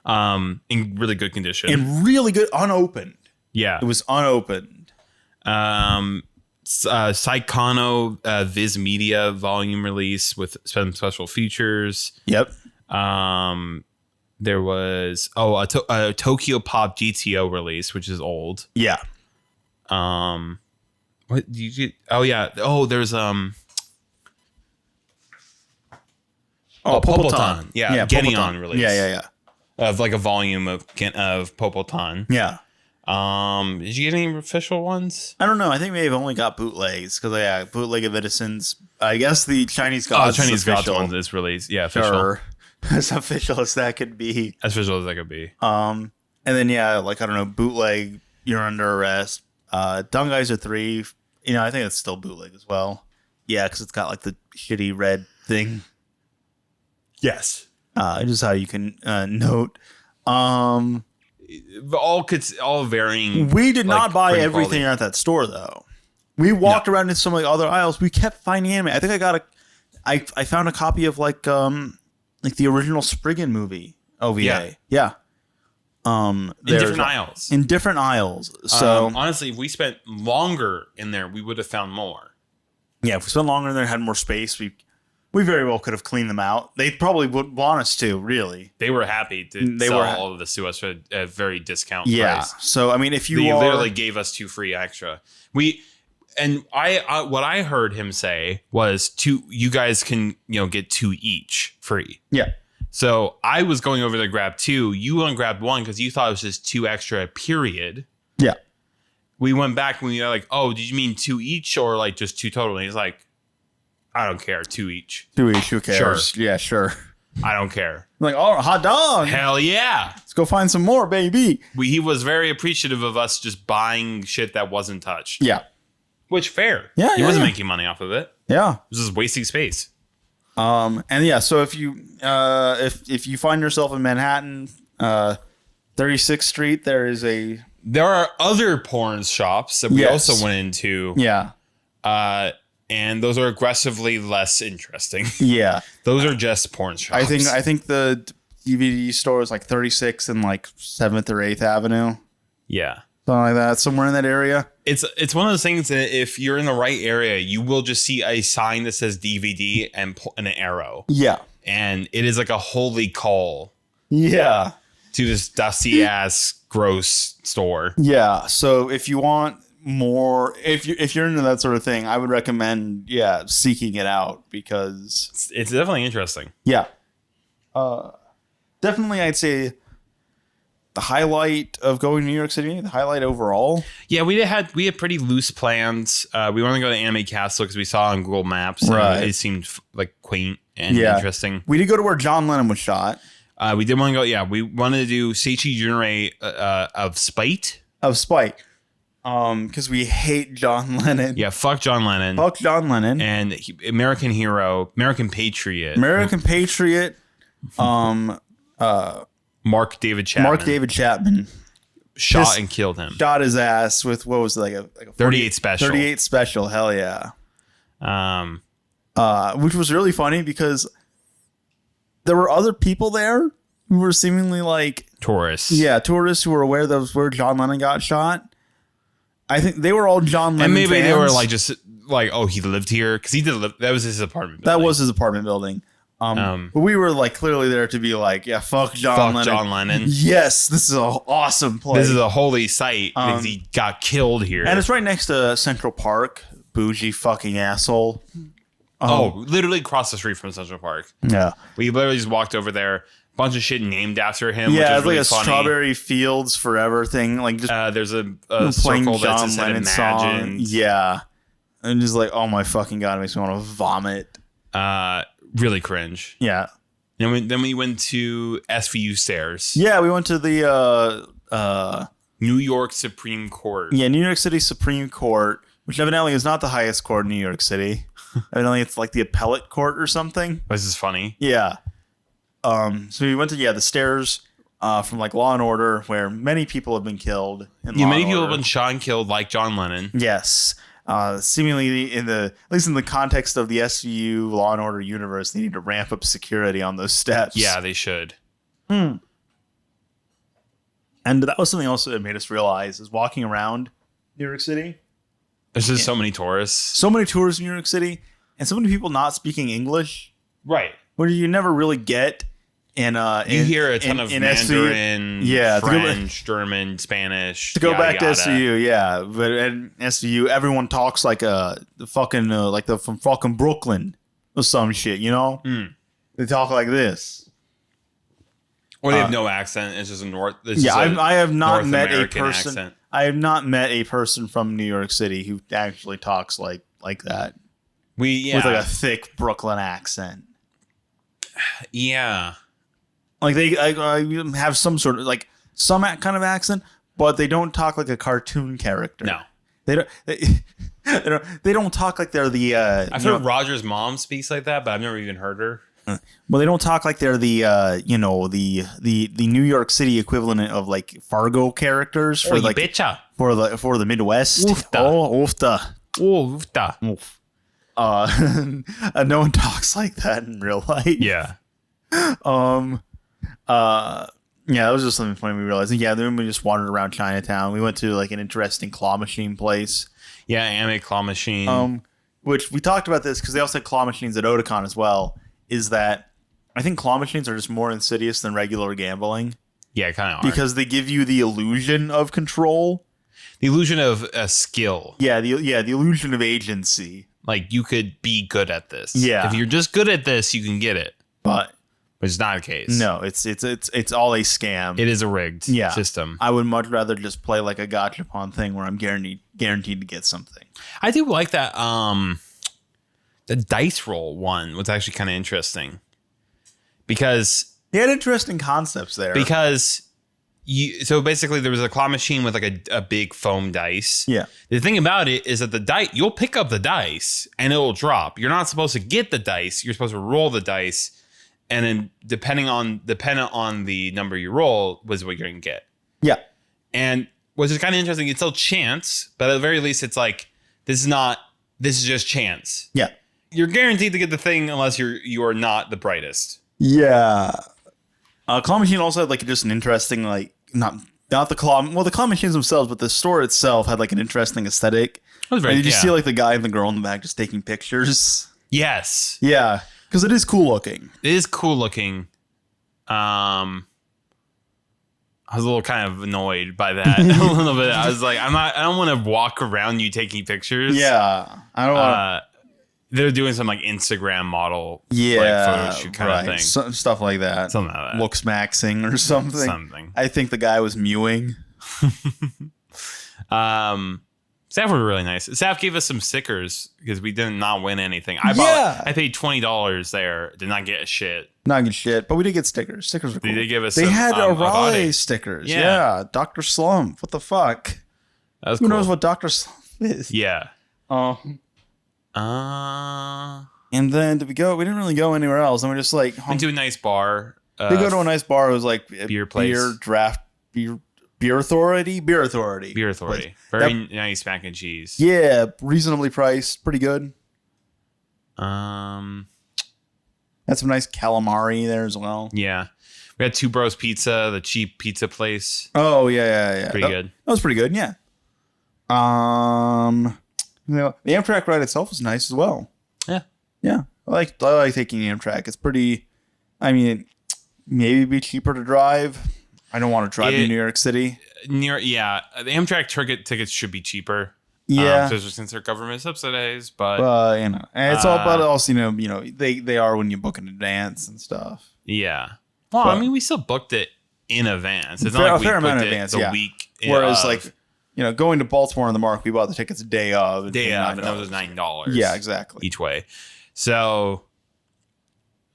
In really good condition. In really good, unopened. Yeah. It was unopened. Saikano Viz Media volume release with some special features. Yep. There was a Tokyo Pop GTO release, which is old. Yeah. What did you get? Oh yeah. Oh, there's Popotan. Yeah, Geneon release. Yeah. Of like a volume of Popotan. Yeah. Did you get any official ones? I don't know. I think we have only got bootlegs because bootleg of Edison's. I guess the Chinese Gods. Chinese Gods one is released. Yeah, official. Sure. As official as that could be. As official as that could be. And then bootleg. You're Under Arrest. Dungeyser 3. I think it's still bootleg as well. Yeah, because it's got like the shitty red thing. Yes. Just how you can note. All varying. We did not buy everything at that store though. We walked around in some other aisles. We kept finding anime. I think I found a copy of like the original Spriggan movie OVA. Yeah. In different aisles. In different aisles. So honestly, if we spent longer in there, we would have found more. Yeah, if we spent longer in there, had more space, we very well could have cleaned them out. They probably would want us to, really. They were happy to sell all of this to us at a very discount price. So I mean, if you they literally gave us 2 free extra. What I heard him say was you guys can get 2 each free. Yeah. So I was going over to grab 2. You went and grabbed 1 because you thought it was just 2 extra, period. Yeah. We went back and we were like, oh, did you mean 2 each or like just 2 total? And he's like, I don't care. 2 each. 2 each. Who cares? Sure. Yeah, sure. I don't care. I'm like, oh, hot dog. Hell yeah. Let's go find some more, baby. He was very appreciative of us just buying shit that wasn't touched. Yeah. Which fair. Yeah. He wasn't making money off of it. Yeah. It was just wasting space. So if you find yourself in Manhattan, 36th Street, there are other porn shops that we also went into. Yeah. And those are aggressively less interesting. Yeah. Those are just porn shops. I think the DVD store is like 36th and like 7th or 8th Avenue. Yeah. Something like that. Somewhere in that area. It's one of those things that if you're in the right area, you will just see a sign that says DVD and an arrow. Yeah. And it is like a holy call. Yeah. To this dusty ass gross store. Yeah. So if you want more, if you're into that sort of thing, I would recommend seeking it out because it's definitely interesting. Yeah. Definitely, I'd say the highlight of going to New York City, the highlight overall. Yeah, we had pretty loose plans. We wanted to go to Anime Castle because we saw on Google Maps. Right. It seemed like quaint and interesting. We did go to where John Lennon was shot. We did want to go. Yeah, we wanted to do Seichi Junrei of Spite. Of Spite. Because we hate John Lennon. Yeah, fuck John Lennon. Fuck John Lennon. And American hero, American patriot. American patriot. Mark David Chapman. Shot and killed him. Shot his ass with, what was it, like a 38 special. 38 special, hell yeah. Which was really funny because there were other people there who were seemingly like tourists. Yeah, tourists who were aware that was where John Lennon got shot. I think they were all John Lennon and maybe fans. They were like just like, oh, he lived here because he did live. That was his apartment building. That was his apartment building. But we were like clearly there to be like, yeah, fuck John Lennon. Yes, this is an awesome place. This is a holy site because he got killed here. And it's right next to Central Park. Bougie fucking asshole. Literally across the street from Central Park. Yeah. We literally just walked over there. Bunch of shit named after him. Yeah, which is it's really like a funny. Strawberry Fields Forever thing. Like just there's a playing circle that John says Lennon Imagine. song. Yeah. And just like, oh my fucking God, it makes me want to vomit. Really cringe. Yeah. Then we went to SVU stairs. Yeah, we went to the New York Supreme Court. Yeah, New York City Supreme Court, which evidently is not the highest court in New York City. Evidently it's like the appellate court or something. This is funny. Yeah. So we went to the stairs from like Law and Order, where many people have been killed. Many people have been shot and killed, like John Lennon. Yes. Seemingly at least in the context of the SVU Law and Order universe, they need to ramp up security on those steps. Yeah, they should. And that was something else that made us realize is walking around New York City. There's just so many tourists. So many tourists in New York City, and so many people not speaking English. Right. Where you never really get. You hear a ton of Mandarin, French, German, Spanish. To go back to SVU, yeah, but at SVU, everyone talks like from fucking Brooklyn or some shit, you know? They talk like this, or they have no accent. It's just a North. I have not North met American a person. Accent. I have not met a person from New York City who actually talks like that. With like a thick Brooklyn accent. Yeah. Like they have some sort of like some kind of accent, but they don't talk like a cartoon character. No, they don't. They don't talk like they're the. I've heard Roger's mom speaks like that, but I've never even heard her. Well, they don't talk like they're the the New York City equivalent of like Fargo characters for like bitcha. for the Midwest. Oofta. Oofta. Oof. No one talks like that in real life. Yeah. Yeah, that was just something funny we realized. And yeah, then we just wandered around Chinatown. We went to like an interesting claw machine place. Yeah, anime claw machine. Which we talked about this because they also had claw machines at Otakon as well. Is that I think claw machines are just more insidious than regular gambling. Yeah, kind of because they give you the illusion of control, the illusion of a skill. Yeah, the illusion of agency. Like you could be good at this. Yeah, if you're just good at this, you can get it. But it's not the case. No, it's all a scam. It is a rigged system. I would much rather just play like a gachapon thing where I'm guaranteed to get something. I do like that. The dice roll one was actually kind of interesting because they had interesting concepts there. Because so basically there was a claw machine with like a big foam dice. Yeah. The thing about it is that the dice, you'll pick up the dice and it will drop. You're not supposed to get the dice. You're supposed to roll the dice. And then depending on the number you roll was what you're going to get. Yeah. And which is kind of interesting. It's still chance, but at the very least it's like, this is just chance. Yeah. You're guaranteed to get the thing unless you are not the brightest. Yeah. Claw machine also had like just an interesting like not the claw machines themselves, but the store itself had like an interesting aesthetic. Did you see like the guy and the girl in the back just taking pictures? Yes. Yeah. Because it is cool looking. It is cool looking. I was a little kind of annoyed by that a little bit. I was like, I don't want to walk around you taking pictures. Yeah. I don't want they're doing some like Instagram model photo shoot kind of thing. Stuff like that. Something like that. Looks maxing or something. I think the guy was mewing. Staff were really nice. Staff gave us some stickers because we did not win anything. I paid $20 there. Did not get a shit. Not get shit, but we did get stickers. Stickers were cool. They gave us. They had Raleigh stickers. Yeah. Dr. Slump. What the fuck? That was Who cool. knows what Dr. Slump is? Yeah. And then did we go? We didn't really go anywhere else. And we just like went to a nice bar. They go to a nice bar. It was like beer place. Beer Authority. Very That, nice mac and cheese. Yeah, reasonably priced, pretty good. Had some nice calamari there as well. Yeah, we had Two Bros Pizza, the cheap pizza place. Oh yeah. Pretty good. That was pretty good. Yeah. The Amtrak ride itself was nice as well. Yeah. I like taking the Amtrak. It's pretty. I mean, maybe it'd be cheaper to drive. I don't want to drive to New York City. The Amtrak tickets should be cheaper. Yeah, especially since they're government subsidized. But and it's all. But also, they are when you book in advance and stuff. Yeah. Well, I mean, we still booked it in advance. It's not like we booked it the week. Whereas, going to Baltimore on the Mark, we bought the tickets day of. And that was $9. Yeah, exactly. Each way. So,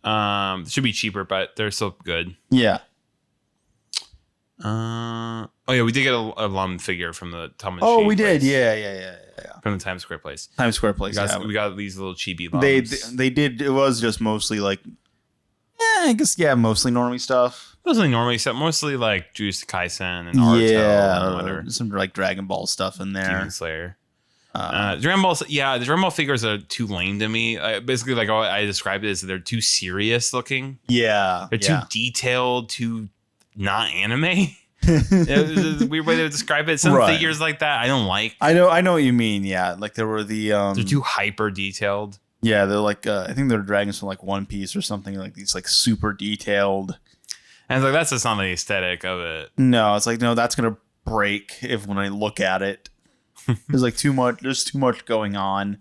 it should be cheaper, but they're still good. Yeah. We did get a Lum figure from the Tom and we did. place. Yeah. From the Times Square place. We got these little chibi Lums. They did. It was just mostly mostly normie stuff. Mostly normally stuff. Mostly like Jujutsu Kaisen and Naruto and some like Dragon Ball stuff in there. Demon Slayer. Dragon Ball. Yeah, the Dragon Ball figures are too lame to me. Basically, like I described it as they're too serious looking. Yeah, they're too detailed, too not anime. It's a weird way to describe it. Some figures like that I don't like. I know what you mean. Yeah, like there were they're too hyper detailed. Yeah, they're like I think they're dragons from like One Piece or something, like these like super detailed. And it's like that's just not the aesthetic of it. No, it's like no, that's gonna break when I look at it. There's like too much. There's too much going on.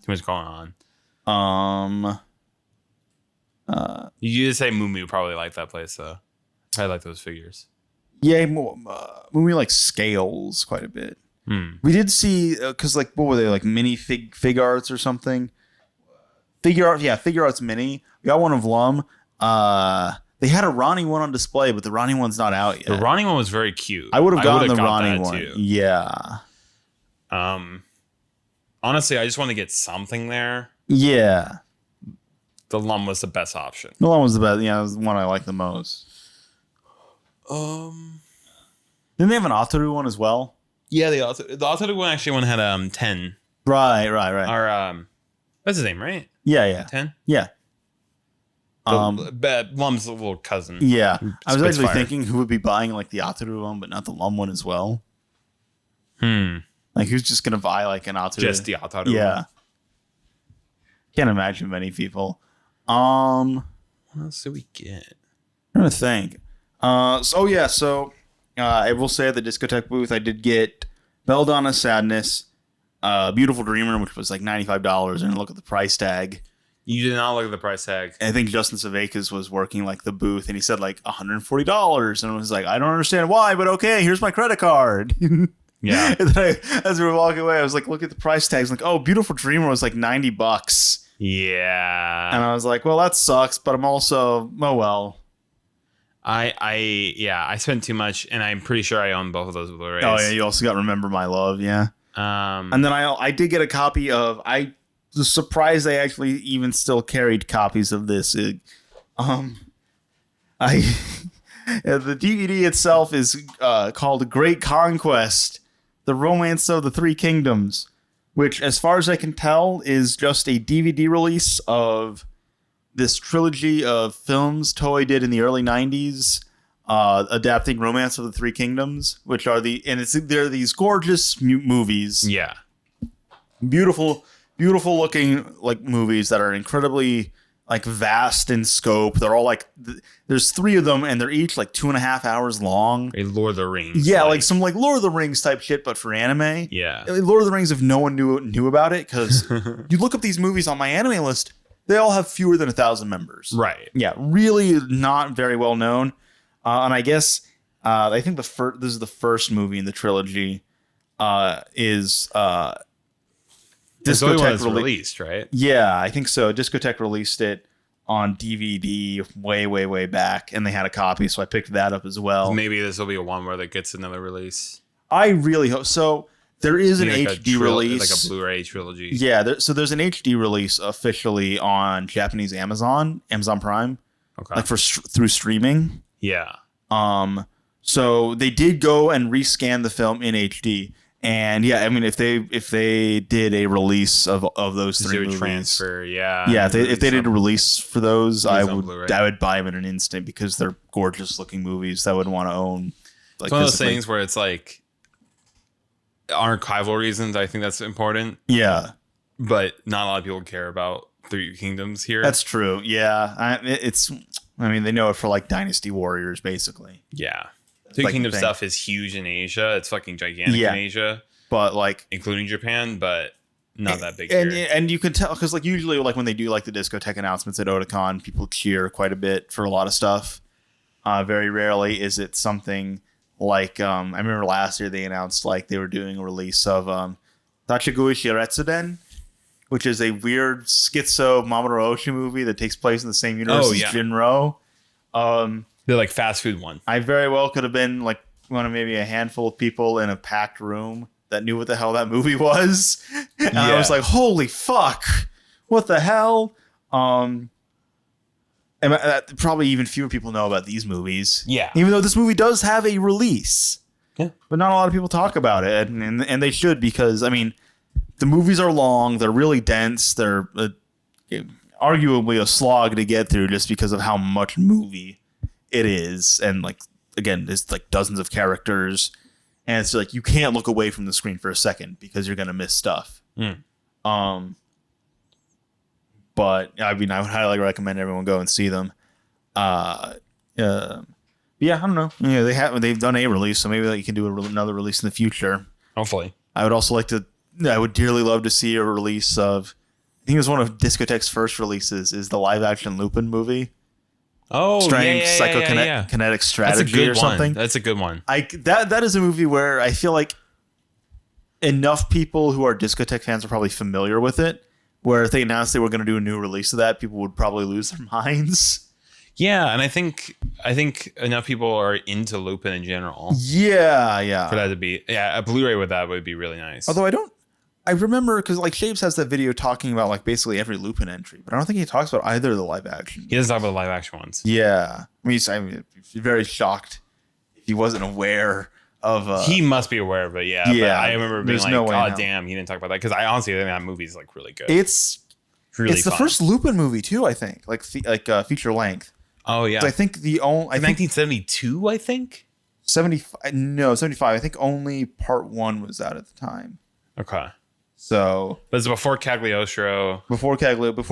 You just say Mumi probably like that place though. I like those figures. Yeah, Mumi like scales quite a bit. We did see because like what were they like mini fig arts or something? Figure arts mini. We got one of Lum. They had a Ronnie one on display, but the Ronnie one's not out yet. The Ronnie one was very cute. I would have gotten the Ronnie one. Too. Yeah. Honestly, I just want to get something there. Yeah. The Lum was the best option. The Lum was the best. Yeah, it was the one I liked the most. Didn't they have an Ataru one as well? Yeah, the Ataru one actually had 10. Right. Or that's his name, right? Yeah. 10? Yeah. Lum's little cousin. Yeah. I was actually thinking who would be buying like the Ataru one, but not the Lum one as well. Like who's just gonna buy like an Ataru? Just the Ataru. Yeah. One. Can't imagine many people. What else did we get? I'm trying to think. So I will say at the discotek booth I did get Belladonna Sadness, Beautiful Dreamer, which was like $95, and look at the price tag. You did not look at the price tag. I think Justin Savakis was working like the booth, and he said like $140, and I was like, I don't understand why, but okay, here's my credit card. Yeah. And then as we were walking away, I was like, look at the price tags. Like, oh, Beautiful Dreamer was like $90. Yeah. And I was like, well, that sucks, but I'm also, oh well. I spent too much, and I'm pretty sure I own both of those Blu-rays. Oh yeah, you also got Remember My Love, yeah. And then I did get a copy of. I was surprised they actually even still carried copies of this. The DVD itself is called Great Conquest: The Romance of the Three Kingdoms, which, as far as I can tell, is just a DVD release of this trilogy of films Toei did in the early 90s, adapting Romance of the Three Kingdoms, which are they're these gorgeous movies. Yeah. Beautiful looking like movies that are incredibly like vast in scope. They're all like, there's 3 of them and they're each like 2.5 hours long. A Lord of the Rings. Yeah. Like some like Lord of the Rings type shit, but for anime. Yeah. Lord of the Rings, if no one knew about it, because you look up these movies on my anime list, they all have fewer than 1,000 members. Right. Yeah. Really not very well known. And I guess I think this is the first movie in the trilogy. Is Discotek released, right? Yeah, I think so. Discotek released it on DVD way back, and they had a copy, so I picked that up as well. Maybe this will be a one where that gets another release. I really hope so. There is an like HD release, like a Blu-ray trilogy. Yeah, so there's an HD release officially on Japanese Amazon Prime, Okay. like through streaming. Yeah. So they did go and rescan the film in HD, and yeah, I mean, if they did a release of those three movies, transfer, if they did a release for those, I Blu-ray. would buy them in an instant because they're gorgeous looking movies that I would want to own. Like, it's one of those things where it's like archival reasons. I think that's important. Yeah, but not a lot of people care about Three Kingdoms here. That's true. Yeah, I mean, they know it for like Dynasty Warriors, basically. Yeah. Three Kingdoms stuff is huge in Asia. It's fucking gigantic in Asia. But like, including Japan, but not that big here. And you can tell because like usually like when they do like the discotek announcements at Otakon, people cheer quite a bit for a lot of stuff. Very rarely is it something like I remember last year they announced like they were doing a release of Tachigui Shiretsuden, which is a weird schizo Mamoru Oshii movie that takes place in the same universe as Jinro. They're like fast food one. I very well could have been like one of maybe a handful of people in a packed room that knew what the hell that movie was. And I was like, holy fuck, what the hell? And probably even fewer people know about these movies. Yeah. Even though this movie does have a release. Yeah. But not a lot of people talk about it. And they should, because, I mean, the movies are long. They're really dense. They're arguably a slog to get through just because of how much movie it is. And, like, again, there's, like, dozens of characters. And it's like, you can't look away from the screen for a second because you're going to miss stuff. But I mean, I would highly recommend everyone go and see them. Yeah, I don't know. Yeah, they've done a release, so maybe you can do another release in the future. Hopefully, I would also like to. I would dearly love to see a release of. I think it was one of Discotek's first releases. Is the live action Lupin movie? Oh, Strange psychokinetic strategy or something. That's a good one. That is a movie where I feel like enough people who are Discotek fans are probably familiar with it. Where if they announced they were going to do a new release of that, people would probably lose their minds. Yeah, and I think enough people are into Lupin in general. Yeah. For that to be a Blu-ray with that would be really nice. Although I remember because like Shapes has that video talking about like basically every Lupin entry, but I don't think he talks about either of the live action. He doesn't talk about the live action ones. Yeah, I mean, I'm very shocked if he wasn't aware of. He must be aware of it. Yeah. But I remember being like, "Oh, damn, he didn't talk about that." Because I honestly think that movie's like really good. It's really the first Lupin movie too. I think like feature length. Oh yeah. I think the only 1972. I think 75. No, 75. I think only part 1 was out at the time. Okay. So, but it's before Cagliostro. Before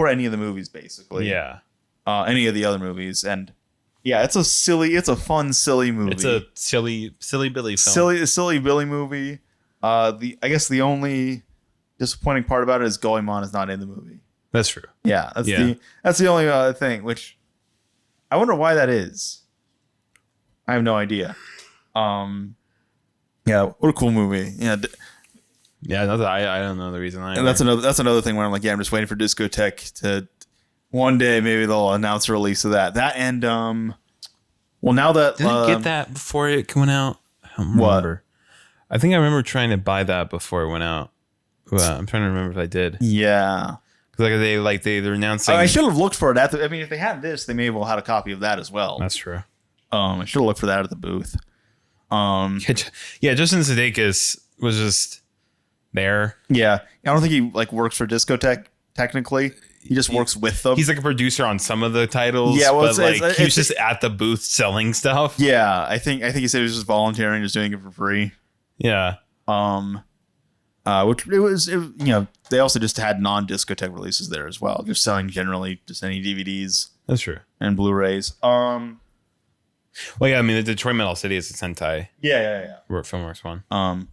any of the movies, basically. Yeah. Any of the other movies, and yeah, it's a fun, silly movie. It's a silly Billy film. Silly Billy movie. I guess the only disappointing part about it is Goemon is not in the movie. That's true. Yeah, that's the only thing. Which I wonder why that is. I have no idea. Yeah, what a cool movie. Yeah. Yeah, I don't know the reason. And that's another thing where I'm like, yeah, I'm just waiting for Discotek to one day maybe they'll announce a release of that. That and well, now that did I get that before it went out? I don't remember. What? I think I remember trying to buy that before it went out. Well, I'm trying to remember if I did. Yeah, because they're announcing. I should have looked for it I mean, if they had this, they may have well had a copy of that as well. That's true. I should have looked for that at the booth. Yeah, Justin Sudeikis was just there. Yeah, I don't think he like works for Discotek technically. He just works with them. He's like a producer on some of the titles. Yeah, well, but he was just at the booth selling stuff. Yeah, I think he said he was just volunteering, just doing it for free. Yeah. Which they also just had non-Discotek releases there as well, just selling generally just any DVDs. That's true. And Blu-rays. Well, yeah, I mean, the Detroit Metal City is a Sentai. Yeah. Filmworks one. I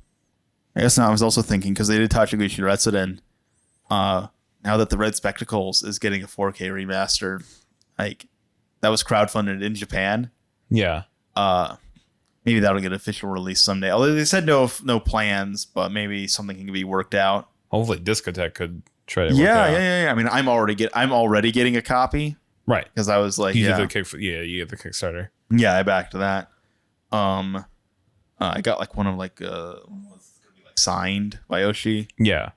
guess now I was also thinking because they did Tachigui Shiretsuden. Now that the Red Spectacles is getting a 4K remaster, like that was crowdfunded in Japan. Yeah. Maybe that'll get an official release someday. Although they said no plans, but maybe something can be worked out. Hopefully, Discotek could try to. Yeah. I mean, I'm already getting a copy. Right. Because I was like, you get the Kickstarter. Yeah, I backed that. I got like one of like like signed by Oshi. Yeah.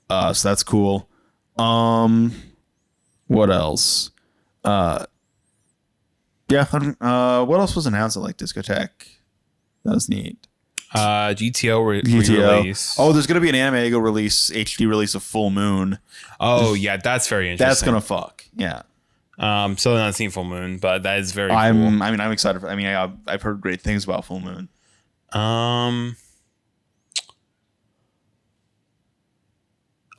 So that's cool. What else? What else was announced at like Discotek? That was neat. GTO release. Oh, there's gonna be an Anime Expo release, HD release of Full Moon. Oh yeah, that's very interesting. That's gonna fuck. Yeah. Still not seen Full Moon, but that is very cool. I'm excited for. I've heard great things about Full Moon.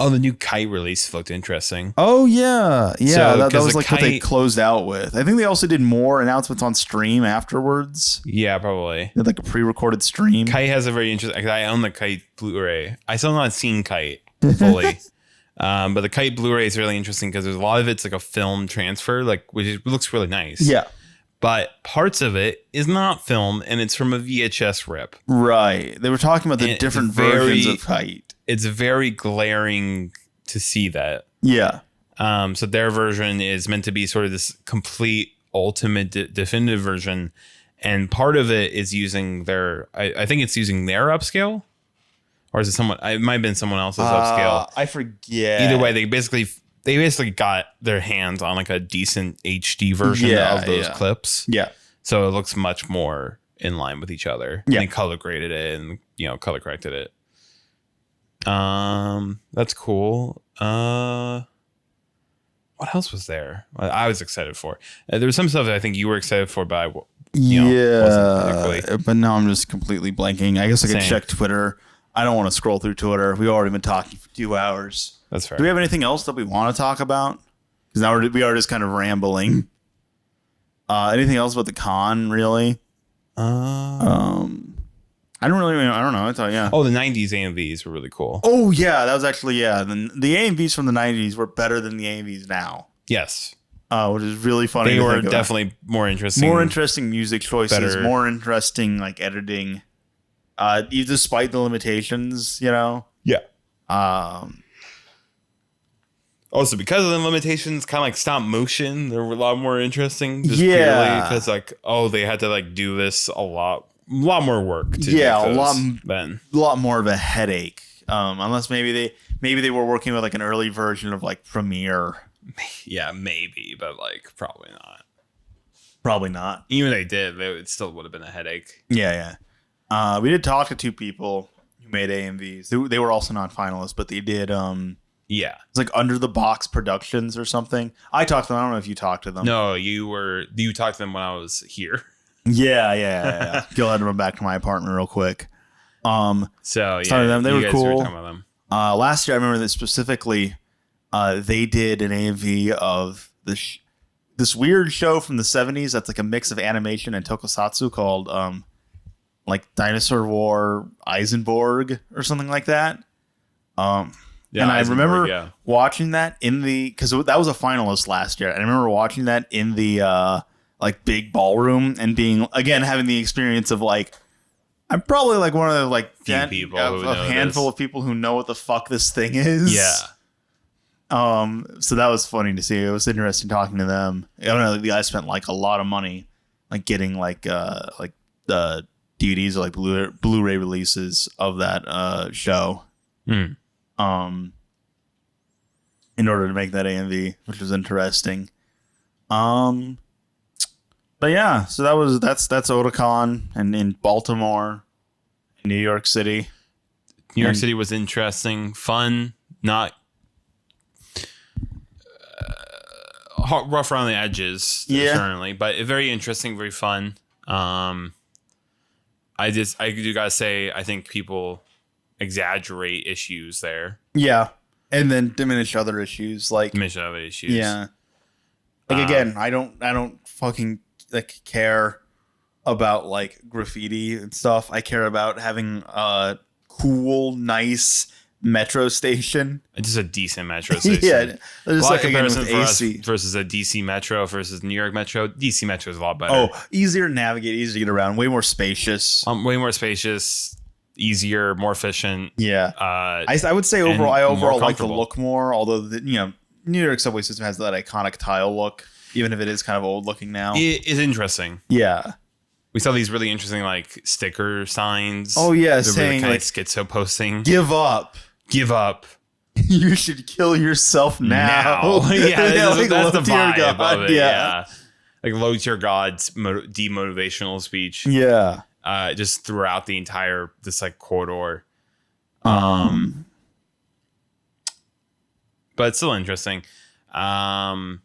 Oh, the new Kite release looked interesting. Oh yeah. So, that was the like what they closed out with. I think they also did more announcements on stream afterwards. Yeah, probably. They had like a pre-recorded stream. Kite has a very interesting. I own the Kite Blu-ray. I still not seen Kite fully. But the Kite Blu-ray is really interesting because there's a lot of it's like a film transfer, like which looks really nice. Yeah. But parts of it is not film, and it's from a VHS rip. Right. They were talking about the different versions of Kite. It's very glaring to see that. Yeah. So their version is meant to be sort of this complete, ultimate, definitive version, and part of it is using their. I think it's using their upscale, or is it someone? It might have been someone else's upscale. I forget. Either way, they basically got their hands on like a decent HD version of those clips. Yeah. So it looks much more in line with each other. Yeah. And they color graded it and color corrected it. That's cool. What else was there? I was excited for. There was some stuff that I think you were excited for, but wasn't particularly. But now I'm just completely blanking. I guess I could Same. check Twitter. I don't want to scroll through Twitter. We've already been talking for 2 hours. That's fair. Do we have anything else that we want to talk about? Because now we are just kind of rambling. Anything else about the con, really? I don't know. I thought, yeah. Oh, the 90s AMVs were really cool. Oh, yeah. That was actually, yeah. The AMVs from the 90s were better than the AMVs now. Yes. Which is really funny. They were definitely more interesting. More interesting music choices. Better. More interesting, like, editing. Despite the limitations, Yeah. Also, because of the limitations, kind of like stop motion, they were a lot more interesting. Just purely because, like, they had to like do this a lot more work. To a lot more of a headache. Unless maybe they were working with like an early version of like Premiere. Yeah, maybe, but like probably not. Probably not. Even if they did, it still would have been a headache. Yeah. We did talk to 2 people who made AMVs. They were also not finalists, but they did. Yeah, it's like Under the Box Productions or something. I talked to them. I don't know if you talked to them. No, you talked to them when I was here. Yeah. Go ahead and run back to my apartment real quick. So started them. They were cool. Were talking about them. Last year, I remember that specifically. They did an AMV of this weird show from the 70s that's like a mix of animation and tokusatsu called like Dinosaur War Eisenborg or something like that. And I remember watching that because that was a finalist last year. And I remember watching that in the like big ballroom and having the experience of like, I'm probably like one of the like a handful of people who know what the fuck this thing is. Yeah. So that was funny to see. It was interesting talking to them. I don't know. The guys spent like a lot of money, like getting like the DVDs or like Blu-ray releases of that show. In order to make that AMV, which was interesting. But yeah, so that's Otakon and in Baltimore, New York City. New York City was interesting, fun, not rough around the edges, certainly, but very interesting, very fun. I do gotta say, I think people exaggerate issues there. Yeah. And then diminish other issues like Yeah. Like again, I don't fucking like care about like graffiti and stuff. I care about having a cool, nice metro station. Just a decent metro station. Yeah. There's like comparison for us versus a DC Metro versus New York Metro. DC Metro is a lot better. Oh, easier to navigate, easier to get around, way more spacious. Easier, more efficient. Yeah. I would say overall I like the look more, although New York subway system has that iconic tile look, even if it is kind of old looking now. It is interesting. Yeah. We saw these really interesting like sticker signs. Oh yeah, They're saying really like schizo posting. Give up. Give up. You should kill yourself now. Yeah, like, that's the low tier vibe God. of it. Yeah. Like low tier God's demotivational speech. Yeah. Just throughout the entire this like corridor. But it's still interesting. Baltimore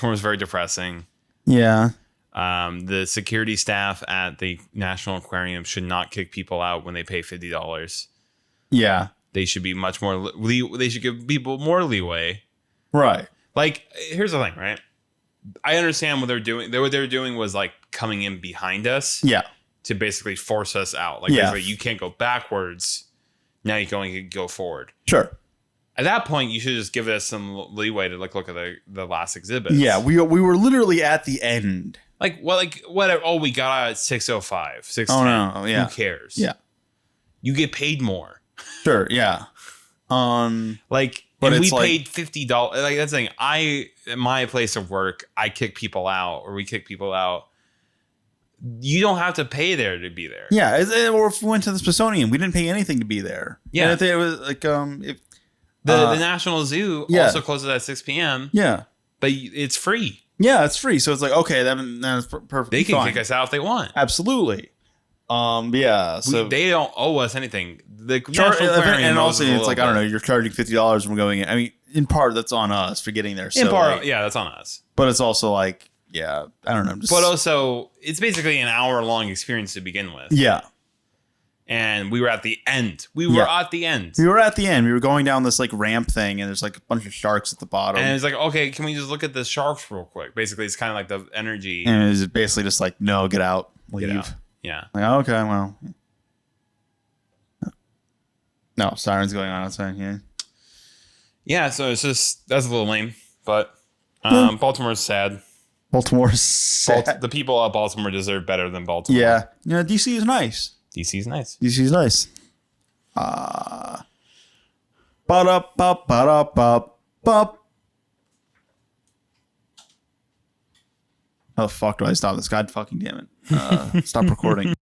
was very depressing. Yeah. The security staff at the National Aquarium should not kick people out when they pay $50. Yeah. They should be much more. They should give people more leeway. Right. Like, here's the thing, right? I understand what they're doing. What they're doing was like coming in behind us. Yeah. To basically force us out. Like, basically, you can't go backwards. Now you can only go forward. Sure. At that point, you should just give us some leeway to look at the last exhibit. Yeah, we were literally at the end. Whatever. Oh, we got out at 6:05, 6:10. Oh no, yeah. Who cares? Yeah, you get paid more. Sure, yeah. But and we paid $50. Like that's the thing. At my place of work, I kick people out, or we kick people out. You don't have to pay there to be there. Yeah, or if we went to the Smithsonian, we didn't pay anything to be there. Yeah, and I think it was like the National Zoo also closes at 6 p.m. Yeah, but it's free. Yeah, it's free. So it's like, okay, that's perfect. They can kick us out if they want. Absolutely. Yeah. So they don't owe us anything. The and also it's like, I don't know, you're charging $50 when going in. I mean, in part that's on us for getting there. In part, yeah, that's on us. But it's also like, yeah, I don't know. But also, it's basically an hour-long experience to begin with. Yeah. And we were at the end. We were at the end. We were at the end. We were going down this like ramp thing, and there's like a bunch of sharks at the bottom. And it's like, okay, can we just look at the sharks real quick? Basically, it's kind of like the energy. And it's basically just like, no, get out, leave. Get out. Yeah. Like, okay, well. No, sirens going on outside. Yeah. Yeah, so it's just, that's a little lame. But Baltimore's sad. Baltimore's sad. The people of Baltimore deserve better than Baltimore. Yeah. Yeah, DC is nice. DC's nice. DC's nice. Ba-da-ba-ba-da-ba-ba. How the fuck do I stop this? God fucking damn it. Stop recording.